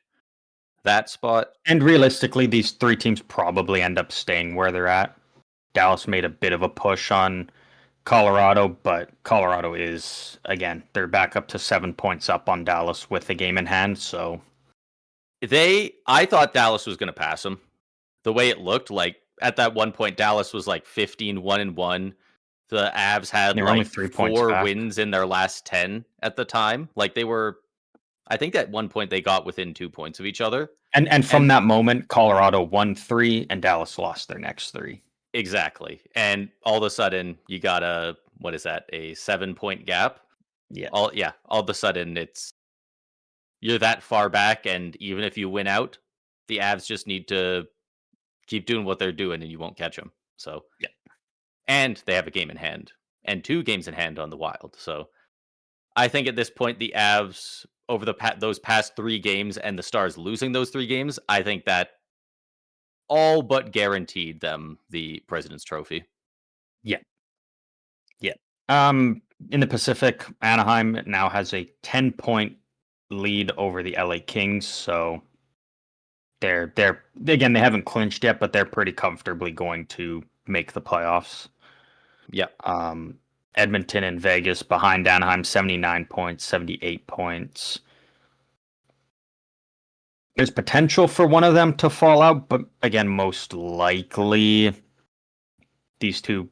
that spot. And realistically, these 3 teams probably end up staying where they're at. Dallas made a bit of a push on Colorado, but Colorado is, again, they're back up to 7 points up on Dallas with the game in hand. So I thought Dallas was going to pass them. The way it looked, like at that one point, Dallas was like 15-1-1. The Avs had like 4 wins in their last 10 at the time. Like they were, I think at one point they got within 2 points of each other. And from that moment, Colorado won 3 and Dallas lost their next 3. Exactly. And all of a sudden you got a 7-point gap. Yeah. All of a sudden you're that far back. And even if you win out, the Avs just need to keep doing what they're doing and you won't catch them. So, yeah. And they have a game in hand and 2 games in hand on the Wild. So I think at this point, the Avs over those past 3 games and the Stars losing those 3 games, I think that all but guaranteed them the President's Trophy. Yeah. Yeah. In the Pacific, Anaheim now has a 10-point lead over the LA Kings. So they're again, they haven't clinched yet, but they're pretty comfortably going to make the playoffs. Yeah. Edmonton and Vegas behind Anaheim, 79 points, 78 points. There's potential for one of them to fall out, but again, most likely these 2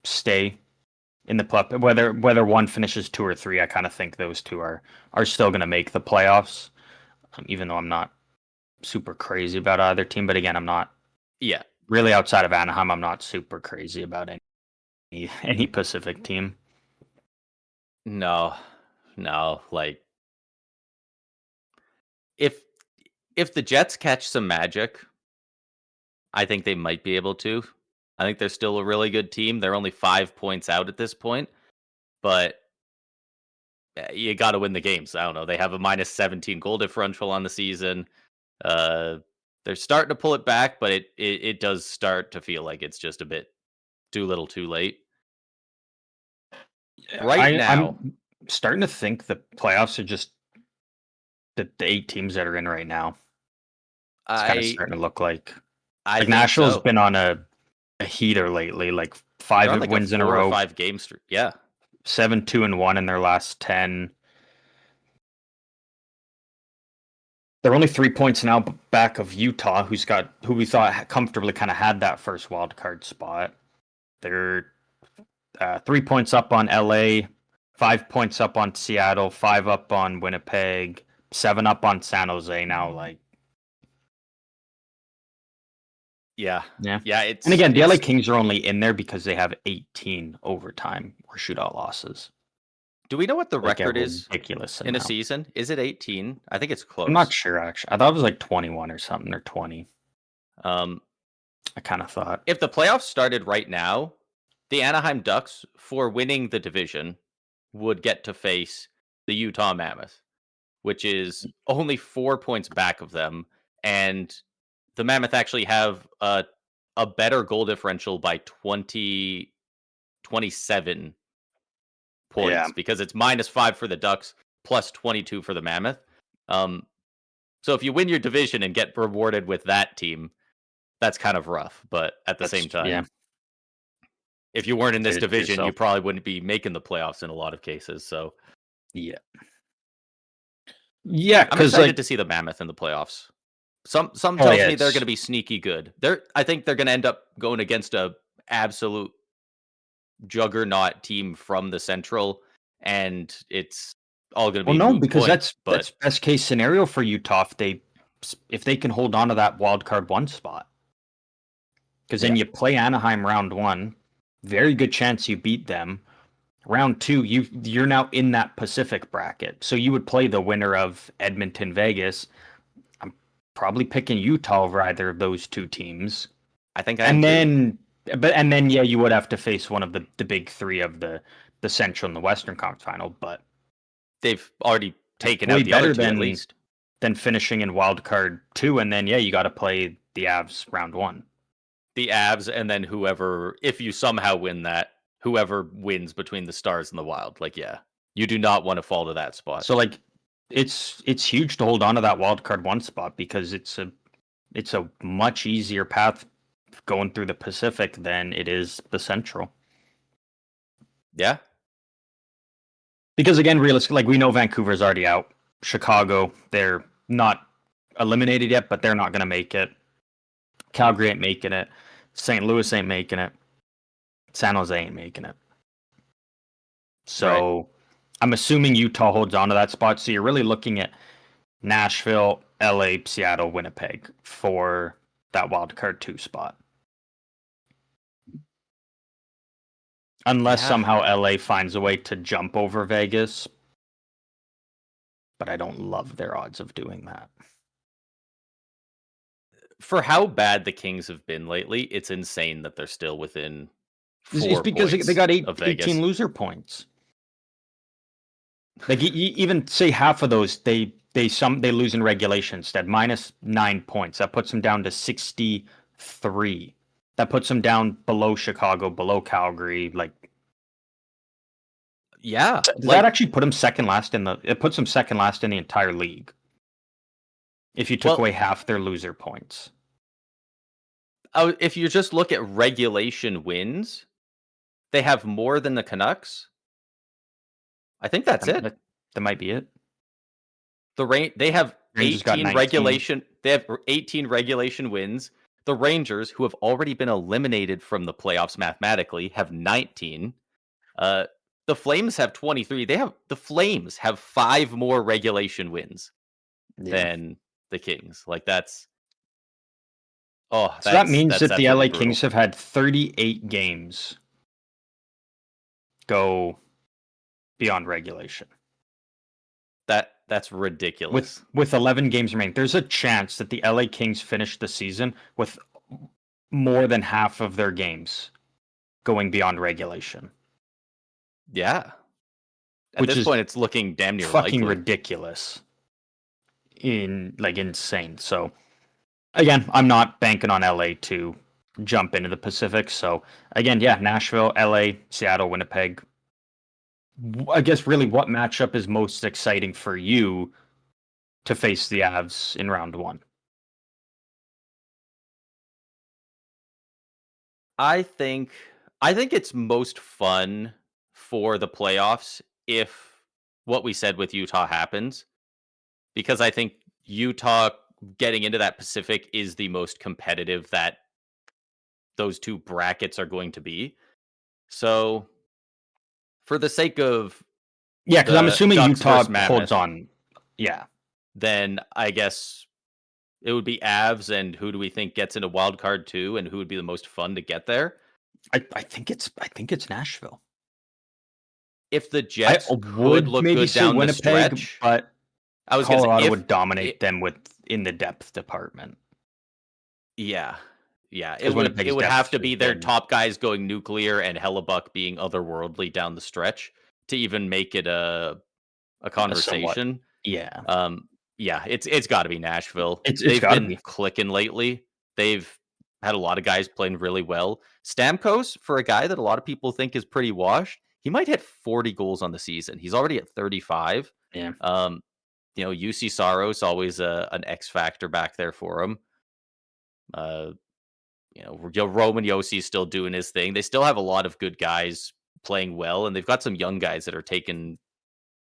stay in the playoff. Whether one finishes 2 or 3, I kind of think those two are still going to make the playoffs. Even though I'm not super crazy about either team, but again, I'm not. Yeah. Really, outside of Anaheim, I'm not super crazy about any Pacific team. No, like if the Jets catch some magic, I think they might be able to. I think they're still a really good team. They're only 5 points out at this point, but you got to win the games. I don't know. They have a minus 17 goal differential on the season. They're starting to pull it back, but it does start to feel like it's just a bit too little, too late. Right now, I'm starting to think the playoffs are just the 8 teams that are in right now. It's kind of starting to look like Nashville's been on a heater lately, like 5 wins in a row, 5 game streak. Yeah, 7-2-1 in their last 10. They're only 3 points now back of Utah, who we thought comfortably kind of had that first wild card spot. They're 3 points up on LA, 5 points up on Seattle, 5 up on Winnipeg, 7 up on San Jose now. Like, yeah. And again, the LA Kings are only in there because they have 18 overtime or shootout losses. Do we know what the record is ridiculous in a season? Is it 18? I think it's close. I'm not sure, actually. I thought it was like 21 or something, or 20. I kind of thought. If the playoffs started right now, the Anaheim Ducks, for winning the division, would get to face the Utah Mammoth, which is only 4 points back of them. And the Mammoth actually have a better goal differential by 27 points, because it's -5 for the Ducks, plus 22 for the Mammoth. So if you win your division and get rewarded with that team, that's kind of rough. But at the same time, if you weren't in this division, you probably wouldn't be making the playoffs in a lot of cases. So yeah, I'm excited to see the Mammoth in the playoffs. Some tells me they're going to be sneaky good. I think they're going to end up going against a absolute juggernaut team from the Central, and it's all going to be moot because points, that's best case scenario for Utah if they can hold on to that wild card 1 spot. Because then you play Anaheim round 1, very good chance you beat them. Round 2, you're now in that Pacific bracket, so you would play the winner of Edmonton Vegas. I'm probably picking Utah over either of those 2 teams. I think then you would have to face one of the big 3 of the Central and the Western Conference final, but they've already taken out the other 2 at least. Than finishing in wild card 2, and then you got to play the Avs round 1. The Avs, and then whoever, if you somehow win that, whoever wins between the Stars and the Wild. Like, you do not want to fall to that spot. So like, it's huge to hold on to that wild card 1 spot, because it's a much easier path going through the Pacific than it is the Central. Yeah. Because again, realistically, like, we know Vancouver's already out. Chicago, they're not eliminated yet, but they're not going to make it. Calgary ain't making it. St. Louis ain't making it. San Jose ain't making it. So I'm assuming Utah holds on to that spot. So you're really looking at Nashville, LA, Seattle, Winnipeg for that wild card 2 spot. Unless somehow LA finds a way to jump over Vegas. But I don't love their odds of doing that. For how bad the Kings have been lately, it's insane that they're still within 4 it's because points they got 18 loser points. Like, even say half of those, they lose in regulation instead, -9 points. That puts them down to 63. That puts them down below Chicago, below Calgary. Like, does that actually put them second last it puts them second last in the entire league. If you took away half their loser points. If you just look at regulation wins, they have more than the Canucks. I think that's it. That might be it. They have 18 regulation. They have 18 regulation wins The Rangers, who have already been eliminated from the playoffs mathematically, have 19. The Flames have 23. The Flames have 5 more regulation wins than the Kings. Like that's So that means that's that the absolutely LA brutal. Kings have had 38 games go beyond regulation. That's ridiculous. With 11 games remaining, there's a chance that the LA Kings finish the season with more than half of their games going beyond regulation. Yeah. At this point, it's looking damn near fucking likely. ridiculous. Insane. So again, I'm not banking on LA to jump into the Pacific. So again, yeah, Nashville, LA, Seattle, Winnipeg. I guess really what matchup is most exciting for you to face the Avs in round 1? I think it's most fun for the playoffs if what we said with Utah happens, because I think Utah getting into that Pacific is the most competitive that those two brackets are going to be. So, for the sake of Yeah, because I'm the assuming Ducks Utah versus holds Mammoth, on. Yeah. then I guess it would be Avs, and who do we think gets into wild card 2, and who would be the most fun to get there? I think it's Nashville. If the I Jets could would look maybe good say down the Winnipeg, stretch, but I was going to say Colorado if would dominate them in the depth department. yeah. Yeah, it 'Cause would Winnipeg's have depth to has be their been top guys going nuclear and Hellebuck being otherworldly down the stretch to even make it a a somewhat. conversation. Yeah. Yeah, it's got to be Nashville. It's They've got to been be. clicking lately. They've had a lot of guys playing really well. Stamkos, for a guy that a lot of people think is pretty washed, he might hit 40 goals on the season. He's already at 35. Yeah. UC Saros always an X factor back there for him. Roman Yossi's still doing his thing. They still have a lot of good guys playing well, and they've got some young guys that are taking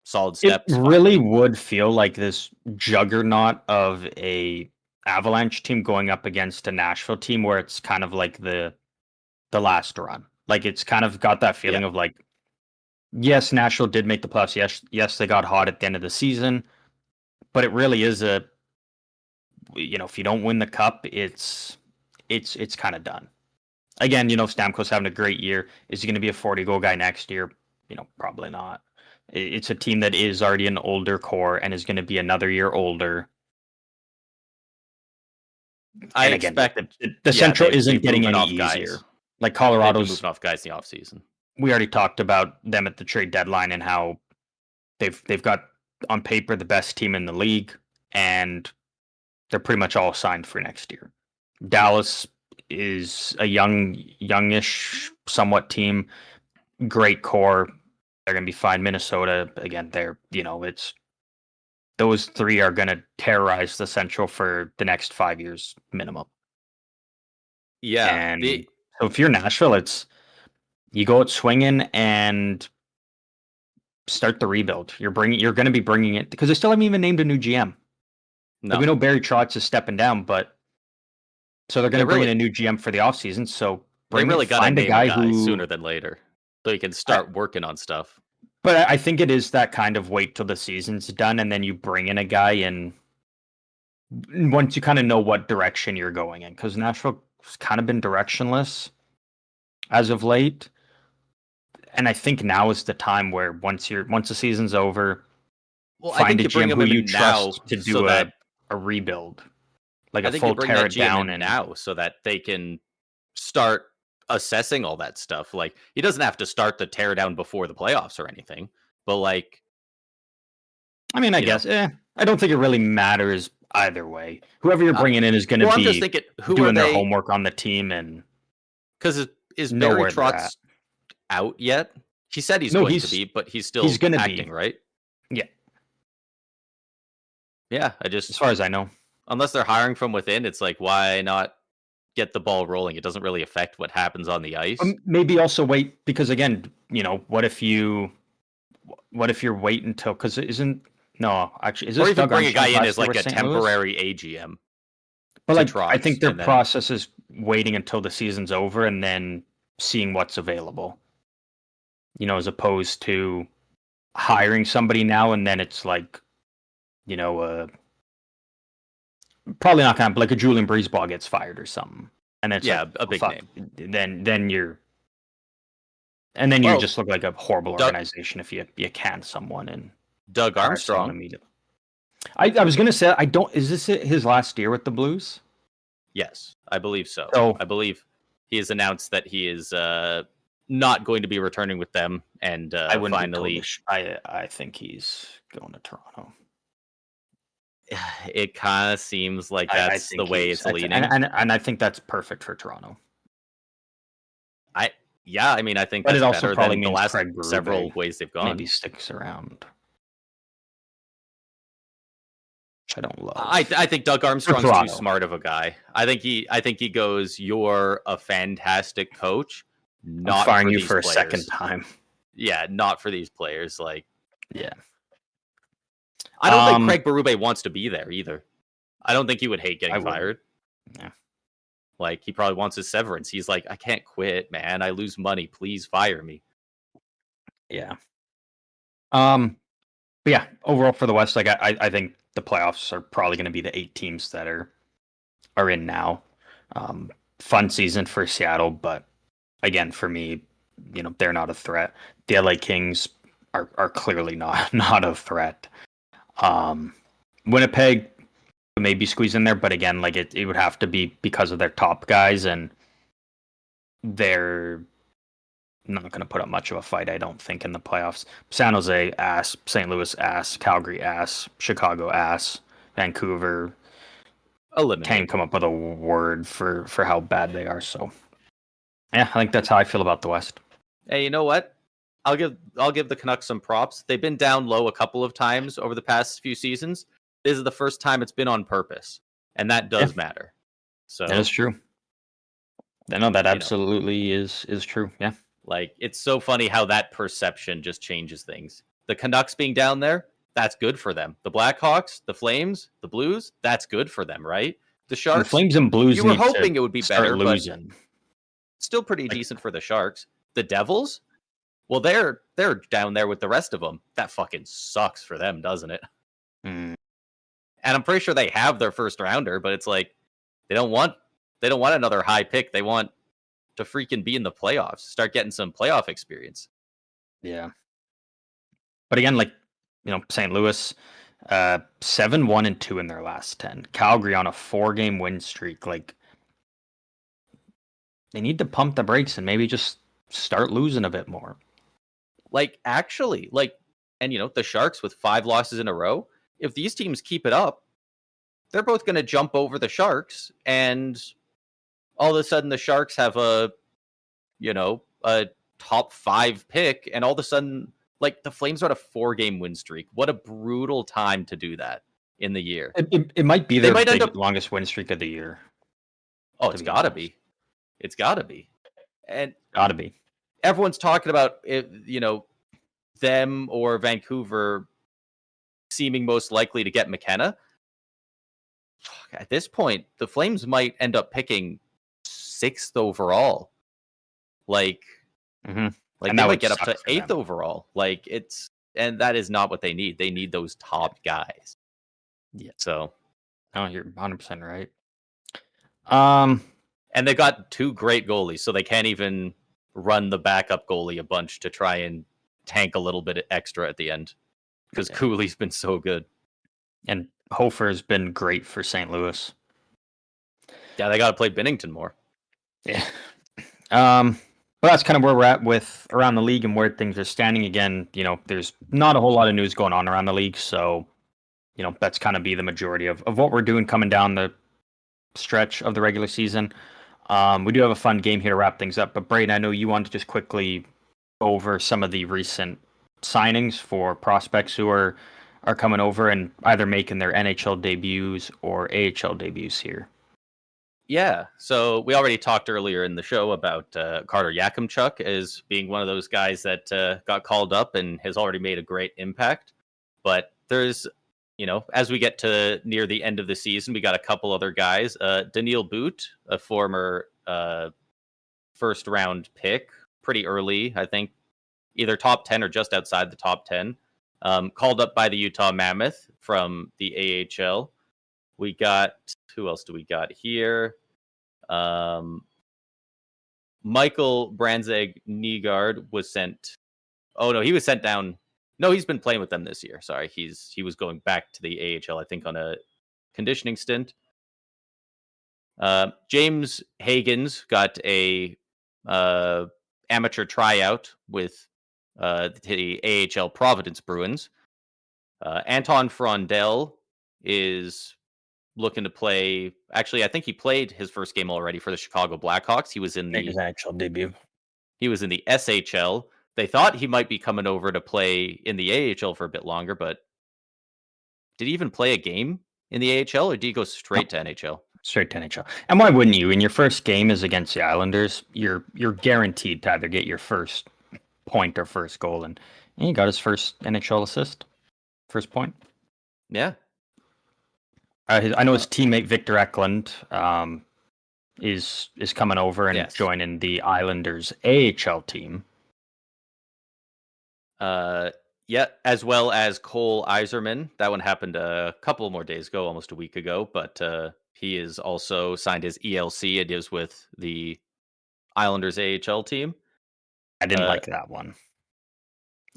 solid It steps really finally. would feel like this juggernaut of a Avalanche team going up against a Nashville team where it's kind of like the last run. Like it's kind of got that feeling Yeah. of like, yes, Nashville did make the playoffs. Yes, they got hot at the end of the season, but it really is if you don't win the cup, it's kind of done. Again, Stamkos having a great year. Is he going to be a 40-goal guy next year? Probably not. It's a team that is already an older core and is going to be another year older. I And again, expect the Central isn't they've getting moving any off easier. guys. Like They've been Colorado's, moving off guys in the offseason. we already talked about them at the trade deadline and how they've got on paper the best team in the league, and they're pretty much all signed for next year. Dallas is a youngish, somewhat team, great core. They're going to be fine. Minnesota, again, it's those three are going to terrorize the Central for the next 5 years minimum. Yeah, And so if you're Nashville, you go out swinging and start the rebuild. You're going to be bringing it because they still haven't even named a new GM. no. Like we know Barry Trotz is stepping down, but so they're going to bring in really- a new GM for the offseason. So they really got to find name a guy sooner than later, so you can start working on stuff. But I think it is that kind of wait till the season's done and then you bring in a guy and once you kind of know what direction you're going in, because Nashville's kind of been directionless as of late. And I think now is the time where once the season's over, find a GM who you trust to do a rebuild, like a full tear it down and now, so that they can start assessing all that stuff. Like he doesn't have to start the tear down before the playoffs or anything, but like, I mean, I guess, I don't think it really matters either way. Whoever you're bringing in is going to be I'm just thinking, doing their homework on the team, and because is Barry Trotz out yet? He said he's going to be, but he's still acting, right? Yeah. Yeah, as far as I know, unless they're hiring from within, it's like, why not get the ball rolling? It doesn't really affect what happens on the ice. Maybe also wait, because again, what if you're waiting until, because is this or even bring a guy in as like a temporary AGM. But like, I think their process is waiting until the season's over and then seeing what's available. You know, as opposed to hiring somebody now and then it's like, you know, probably not kind of like a Julian Breezeball gets fired or something, and then it's Yeah, like, a big fuck, name. Then you're, and then you Well, just look like a horrible Doug, organization if you can someone and Doug hire someone Armstrong. immediately. I was gonna say, I don't. Is this his last year with the Blues? Yes, I believe so. So I believe he has announced that he is not going to be returning with them, and I wouldn't finally, be totally I think he's going to Toronto. it kind of seems like I that's the think way it's leaning. and I think that's perfect for Toronto. I mean, I think But that's it also better probably than the means last Craig Berube several ways they've gone. maybe sticks around. Which I don't love. I think Doug Armstrong's too smart of a guy. I think he goes, "You're a fantastic coach, not I'm firing for you these for players. a second time." Yeah, not for these players. Like, yeah, I don't think Craig Berube wants to be there either. I don't think he would hate getting fired. Yeah, like he probably wants his severance. He's like, I can't quit, man. I lose money. Please fire me. Yeah. But yeah, overall for the West, like I think the playoffs are probably going to be the 8 teams that are in now. Fun season for Seattle, but again, for me, you know, they're not a threat. The LA Kings are clearly not a threat. Winnipeg maybe squeeze in there, but again, like it would have to be because of their top guys, and they're not going to put up much of a fight, I don't think, in the playoffs. San Jose, ass. St. Louis, ass. Calgary, ass. Chicago, ass. Vancouver, eliminate. Can't come up with a word for how bad they are. So, yeah, I think that's how I feel about the West. Hey, you know what? I'll give the Canucks some props. They've been down low a couple of times over the past few seasons. This is the first time it's been on purpose, and that does matter. So that is true. I know that absolutely is true. Yeah. Like, it's so funny how that perception just changes things. The Canucks being down there, that's good for them. The Blackhawks, the Flames, the Blues, that's good for them, right? The Sharks, the Flames and Blues. You were hoping it would be better, losing. But still pretty decent for the Sharks. The Devils, well, they're down there with the rest of them. That fucking sucks for them, doesn't it? Mm. And I'm pretty sure they have their first rounder, but it's like they don't want another high pick. They want to freaking be in the playoffs, start getting some playoff experience. Yeah. But again, like, you know, St. Louis, 7-1-2 in their last 10. Calgary on a 4-game win streak. Like, they need to pump the brakes and maybe just start losing a bit more. Like, actually, like, and you know, the Sharks with 5 losses in a row, if these teams keep it up, they're both going to jump over the Sharks, and all of a sudden the Sharks have a top 5 pick, and all of a sudden, like, the Flames are on a 4-game win streak. What a brutal time to do that in the year. It might be their longest win streak of the year. Oh, it's got to be. It's got to be. And gotta be. Everyone's talking about it, you know, them or Vancouver seeming most likely to get McKenna. At this point, the Flames might end up picking 6th overall. Like, and they might get up to 8th overall. Like, and that is not what they need. They need those top guys. Yeah. So, no, you're 100% right. And they got 2 great goalies, so they can't even run the backup goalie a bunch to try and tank a little bit extra at the end, because Cooley's been so good. And Hofer has been great for St. Louis. Yeah, they got to play Binnington more. Yeah. But that's kind of where we're at with around the league and where things are standing. Again, you know, there's not a whole lot of news going on around the league, so, you know, that's kind of be the majority of what we're doing coming down the stretch of the regular season. We do have a fun game here to wrap things up, but Braden, I know you want to just quickly go over some of the recent signings for prospects who are coming over and either making their NHL debuts or AHL debuts here. Yeah, so we already talked earlier in the show about Carter Yakemchuk as being one of those guys that got called up and has already made a great impact. But there's, as we get to near the end of the season, we got a couple other guys. Daniil Boot, a former first round pick, pretty early, I think, either top 10 or just outside the top 10, called up by the Utah Mammoth from the AHL. We got, who else do we got here? Michael Branzeg Nygaard was sent. Oh no, he was sent down. No, he's been playing with them this year. Sorry, he was going back to the AHL, I think, on a conditioning stint. James Hagens got a amateur tryout with the AHL Providence Bruins. Anton Frondel is looking to play. Actually, I think he played his first game already for the Chicago Blackhawks. He was in Make his actual debut. He was in the SHL. They thought he might be coming over to play in the AHL for a bit longer, but did he even play a game in the AHL, or did he go straight to NHL? Straight to NHL. And why wouldn't you? When your first game is against the Islanders, you're guaranteed to either get your first point or first goal, and he got his first NHL assist, first point. Yeah. I know his teammate Victor Eklund is coming over and joining the Islanders AHL team. Yeah, as well as Cole Iserman. That one happened a couple more days ago, almost a week ago, but he is also signed his ELC. It is with the Islanders AHL team. I didn't like that one.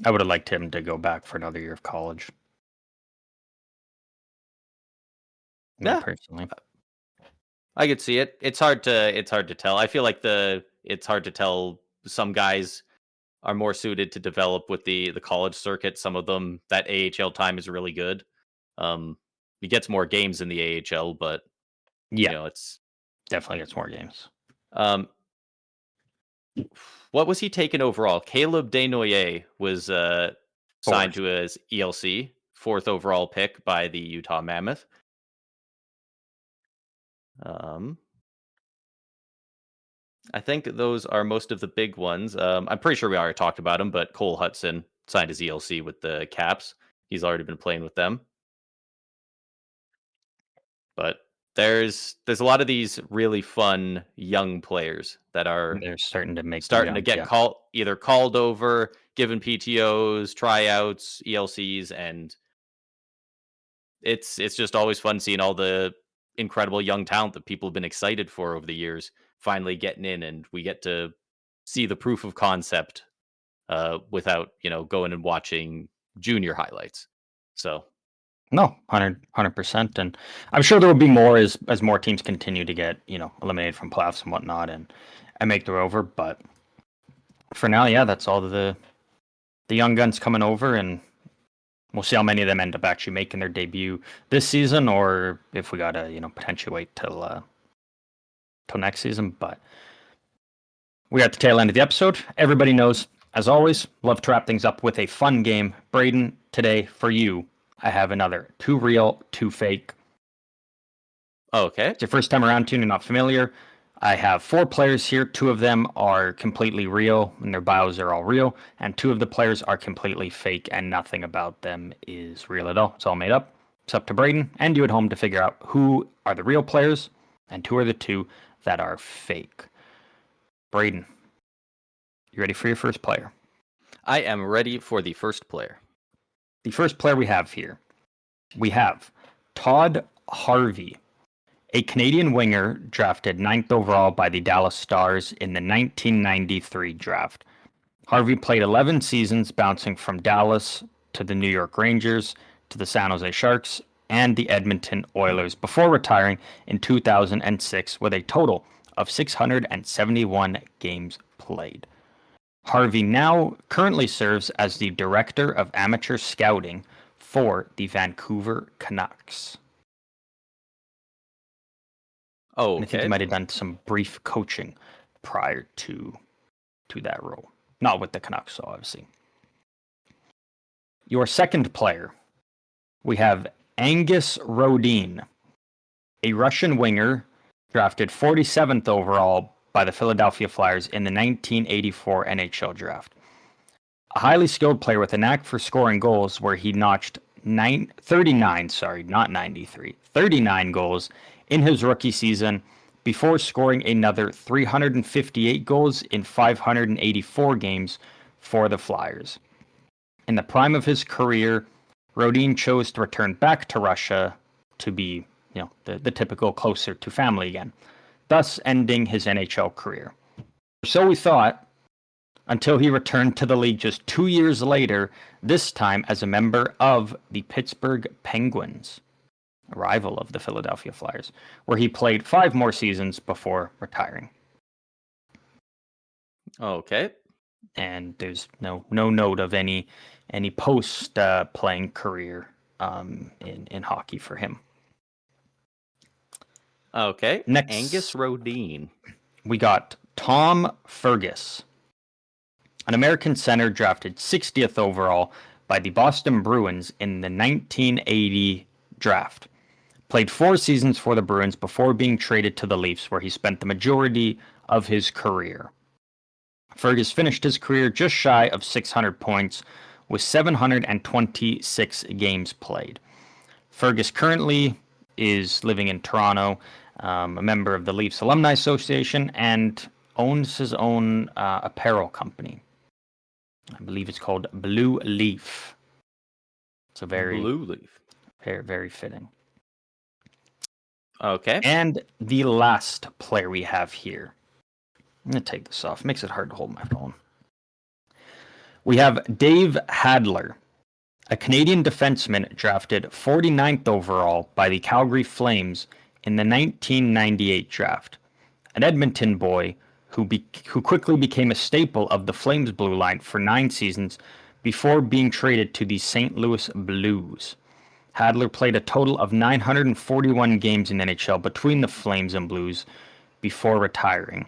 I would have liked him to go back for another year of college. Yeah, personally, I could see it. It's hard to tell. I feel like it's hard to tell. Some guys are more suited to develop with the college circuit. Some of them, that AHL time is really good. He gets more games in the AHL, but it's definitely gets more games. What was he taking overall? Caleb Desnoyers was signed to his ELC, 4th overall pick by the Utah Mammoth. I think those are most of the big ones. I'm pretty sure we already talked about him, but Cole Hudson signed his ELC with the Caps. He's already been playing with them. But there's a lot of these really fun young players that are starting to get either called over, given PTOs, tryouts, ELCs, and it's just always fun seeing all the incredible young talent that people have been excited for over the years finally getting in, and we get to see the proof of concept without going and watching junior highlights. So no, 100%, and I'm sure there will be more as more teams continue to get eliminated from playoffs and whatnot, and make their over. But for now, yeah, that's all the young guns coming over, and we'll see how many of them end up actually making their debut this season, or if we gotta potentially wait till next season. But we're at the tail end of the episode. Everybody knows, as always, love to wrap things up with a fun game. Braden, today for you, I have another 2 real, 2 fake. Okay. It's your first time around, you're not familiar. I have 4 players here. 2 of them are completely real, and their bios are all real. And 2 of the players are completely fake, and nothing about them is real at all. It's all made up. It's up to Braden and you at home to figure out who are the real players and who are the 2 that are fake. Braden, you ready for your first player? I am ready for the first player. The first player we have here, we have Todd Harvey, a Canadian winger drafted 9th overall by the Dallas Stars in the 1993 draft. Harvey played 11 seasons, bouncing from Dallas to the New York Rangers to the San Jose Sharks and the Edmonton Oilers before retiring in 2006 with a total of 671 games played. Harvey now currently serves as the Director of Amateur Scouting for the Vancouver Canucks. Oh, okay. And I think he might have done some brief coaching prior to that role. Not with the Canucks, so obviously. Your second player, we have Angus Rodin, a Russian winger drafted 47th overall by the Philadelphia Flyers in the 1984 NHL draft. A highly skilled player with a knack for scoring goals, where he notched 39, sorry, not 93, 39 goals in his rookie season before scoring another 358 goals in 584 games for the Flyers. In the prime of his career, Rodin chose to return back to Russia to be, the typical closer to family again, thus ending his NHL career. So we thought, until he returned to the league just 2 years later, this time as a member of the Pittsburgh Penguins, a rival of the Philadelphia Flyers, where he played 5 more seasons before retiring. Okay. And there's no note of any post playing career in hockey for him. Okay. Next, Angus Rodin. We got Tom Fergus, an American center drafted 60th overall by the Boston Bruins in the 1980 draft. Played 4 seasons for the Bruins before being traded to the Leafs, where he spent the majority of his career. Fergus finished his career just shy of 600 points with 726 games played. Fergus currently is living in Toronto, a member of the Leafs Alumni Association, and owns his own apparel company. I believe it's called Blue Leaf. It's a Blue Leaf. Very, very fitting. Okay. And the last player we have here. I'm going to take this off. Makes it hard to hold my phone. We have Dave Hadler, a Canadian defenseman drafted 49th overall by the Calgary Flames in the 1998 draft. An Edmonton boy who quickly became a staple of the Flames blue line for 9 seasons before being traded to the St. Louis Blues. Hadler played a total of 941 games in NHL between the Flames and Blues before retiring.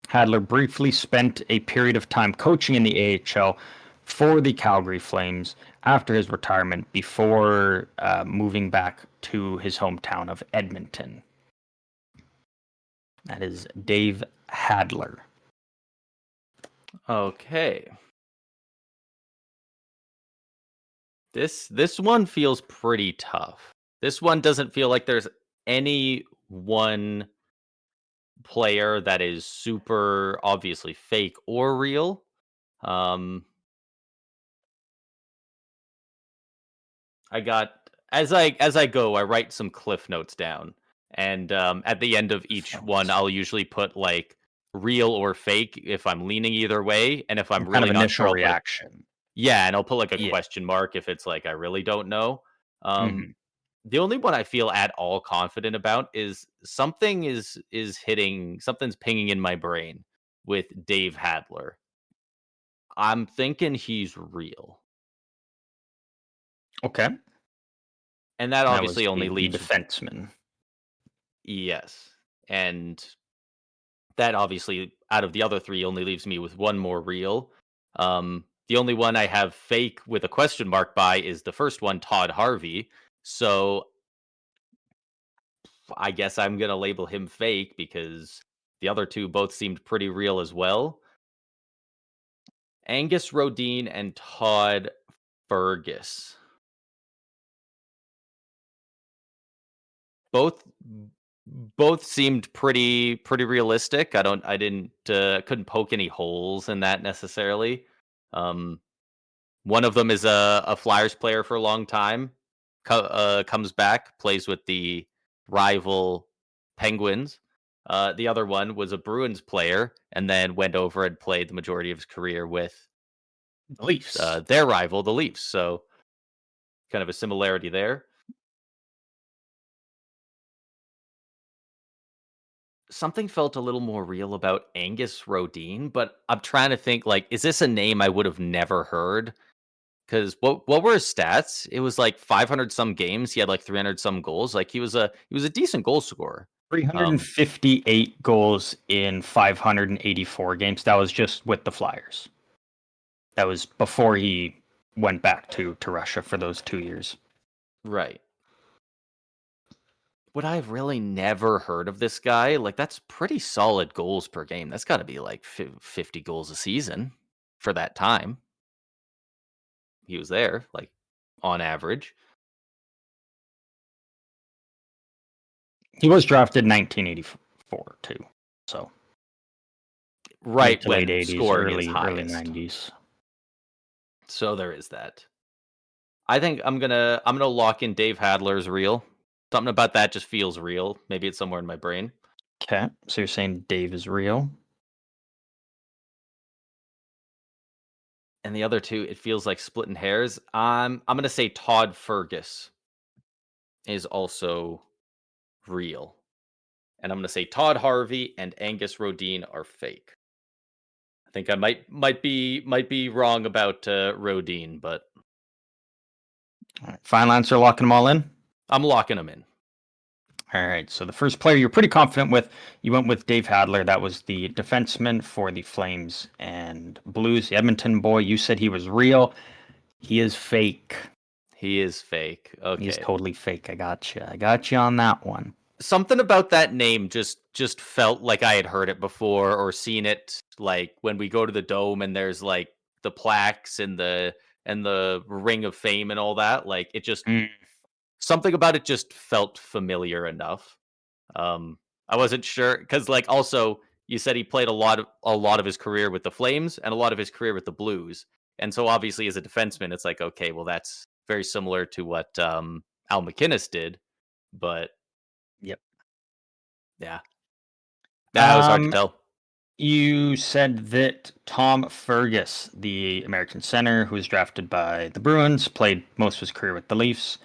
Hadler briefly spent a period of time coaching in the AHL for the Calgary Flames after his retirement before moving back to his hometown of Edmonton. That is Dave Hadler. Okay. This one feels pretty tough. This one doesn't feel like there's any one player that is super obviously fake or real. I got as I go, I write some cliff notes down, and at the end of each one, I'll usually put like real or fake if I'm leaning either way, and if I'm really not initial sure, reaction. Yeah, and I'll put like a question mark if it's like I really don't know. The only one I feel at all confident about is something is hitting, something's pinging in my brain with Dave Hadler. I'm thinking he's real. Okay. And that obviously only the leaves defenseman. Yes. And that obviously out of the other 3 only leaves me with one more real. The only one I have fake with a question mark by is the first one, Todd Harvey. So I guess I'm going to label him fake because the other 2 both seemed pretty real as well. Angus Rodin and Todd Fergus. Both seemed pretty realistic. Couldn't poke any holes in that necessarily. One of them is a Flyers player for a long time. Comes back, plays with the rival Penguins. The other one was a Bruins player, and then went over and played the majority of his career with the Leafs. Their rival, the Leafs. So, kind of a similarity there. Something felt a little more real about Angus Rodin, but I'm trying to think, like, is this a name I would have never heard? Because what were his stats? It was like 500 some games. He had like 300 some goals. Like he was a decent goal scorer. 358 goals in 584 games. That was just with the Flyers. That was before he went back to Russia for those 2 years. Right. Would I have really never heard of this guy? Like, that's pretty solid goals per game. That's got to be like 50 goals a season for that time. He was there. Like, on average. He was drafted 1984 too, so Right mid to late when 80s, scoring is early highest. 90s. So there is that. I think I'm gonna lock in Dave Hadler's real. Something about that just feels real. Maybe it's somewhere in my brain. Okay, so you're saying Dave is real? And the other two, it feels like splitting hairs. I'm gonna say Todd Fergus is also real. And I'm gonna say Todd Harvey and Angus Rodin are fake. I think I might be wrong about Rodin, but All right, final answer, locking them all in? I'm locking them in. All right, so the first player you're pretty confident with, you went with Dave Hadler. That was the defenseman for the Flames and Blues, the Edmonton boy. You said he was real. He is fake. He is fake. He's Okay. totally fake. I got you. I got you on that one. Something about that name just felt like I had heard it before or seen it, like when we go to the Dome and there's like the plaques and the Ring of Fame and all that. Like it just Mm. something about it just felt familiar enough. I wasn't sure because like also you said he played a lot of his career with the Flames and a lot of his career with the Blues. And so obviously as a defenseman, it's like, okay, well that's very similar to what Al McInnes did. But Yep. yeah. That was hard to tell. You said that Tom Fergus, the American center who was drafted by the Bruins, played most of his career with the Leafs.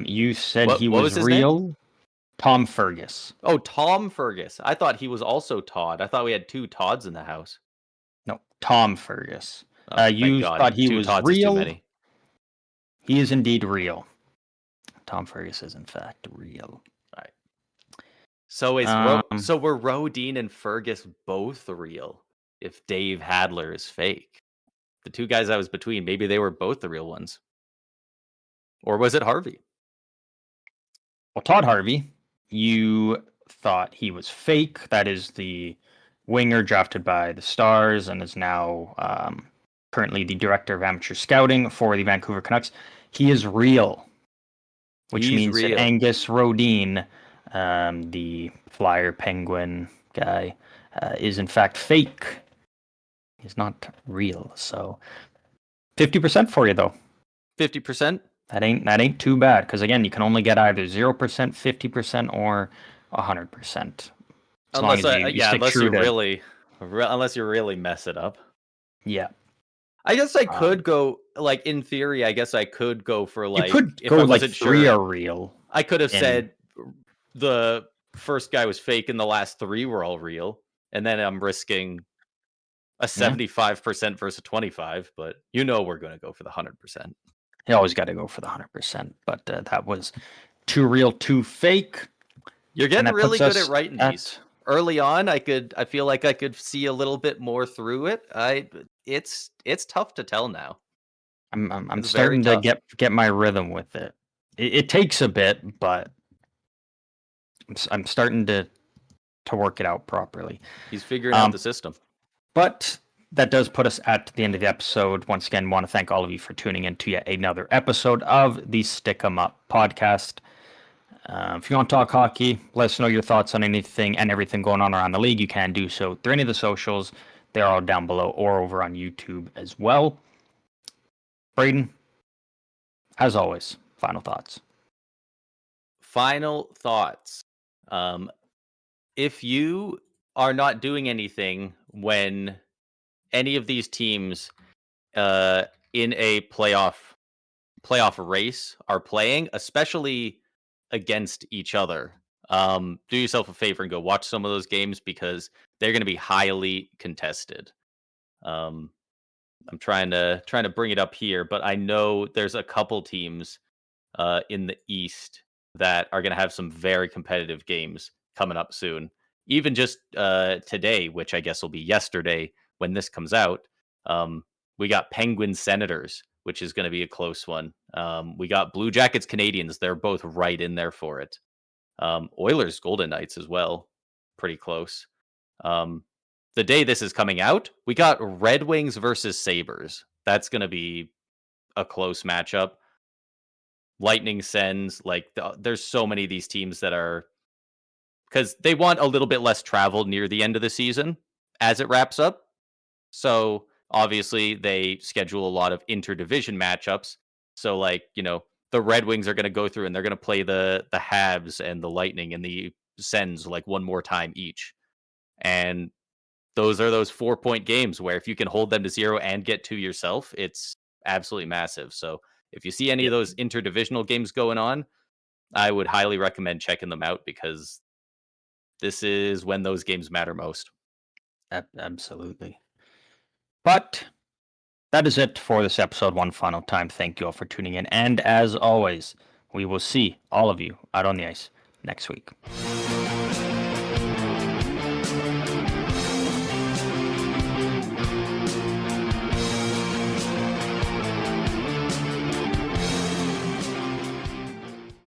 You said he What was was his name? real. Tom Fergus. Oh, Tom Fergus. I thought he was also Todd. I thought we had two Todds in the house. No, Tom Fergus. Oh, thank You God. thought he Two was Todds is too real. many. He is indeed real. Tom Fergus is in fact real. All right. So Um, so were Rodin and Fergus both real? If Dave Hadler is fake, the two guys I was between, maybe they were both the real ones, or was it Harvey? Well, Todd Harvey, you thought he was fake. That is the winger drafted by the Stars and is now currently the director of amateur scouting for the Vancouver Canucks. He is real, which He's means that real. Angus Rodin, the Flyer Penguin guy, is in fact fake. He's not real. So 50% for you though. 50%. That ain't too bad because again, you can only get either 0%, 50%, or 100%. As long Unless as you stick unless true you to unless you really mess it up. yeah. I guess I Um, could go like in theory. I guess I could go for you like could if go I like wasn't 3 sure. are real. I could have And said the first guy was fake and the last 3 were all real, and then I'm risking a yeah, 75% versus a 25. But you know we're going to go for the 100%. you always got to go for the 100%. But that was too real, too fake, You're and getting that really puts good at us writing at. these. Early on, I feel like I could see a little bit more through it. It's tough to tell now. I'm It's very starting to tough. get my rhythm with it. It takes a bit, but I'm starting to work it out properly. He's figuring out Um, the system. But that does put us at the end of the episode. Once again, want to thank all of you for tuning in to yet another episode of the Stick 'em Up podcast. If you want to talk hockey, let us know your thoughts on anything and everything going on around the league. You can do so through any of the socials. They're all down below or over on YouTube as well. Braden, as always, final thoughts. Final thoughts. If you are not doing anything when any of these teams in a playoff race are playing, especially against each other, do yourself a favor and go watch some of those games because they're going to be highly contested. Um, I'm trying to bring it up here, but I know there's a couple teams in the East that are going to have some very competitive games coming up soon. Even just today, which I guess will be yesterday when this comes out, we got Penguins Senators, which is going to be a close one. We got Blue Jackets Canadians. They're both right in there for it. Oilers Golden Knights as well, pretty close. The day this is coming out, we got Red Wings versus Sabres. That's going to be a close matchup. Lightning, Sens, like there's so many of these teams that are, because they want a little bit less travel near the end of the season as it wraps up. So obviously they schedule a lot of interdivision matchups. So like, the Red Wings are going to go through and they're going to play the Habs and the Lightning and the Sens like one more time each. And those are those 4-point games where if you can hold them to 0 and get 2 yourself, it's absolutely massive. So if you see any of those interdivisional games going on, I would highly recommend checking them out because this is when those games matter most. Absolutely. But that is it for this episode. One final time, thank you all for tuning in. And as always, we will see all of you out on the ice next week.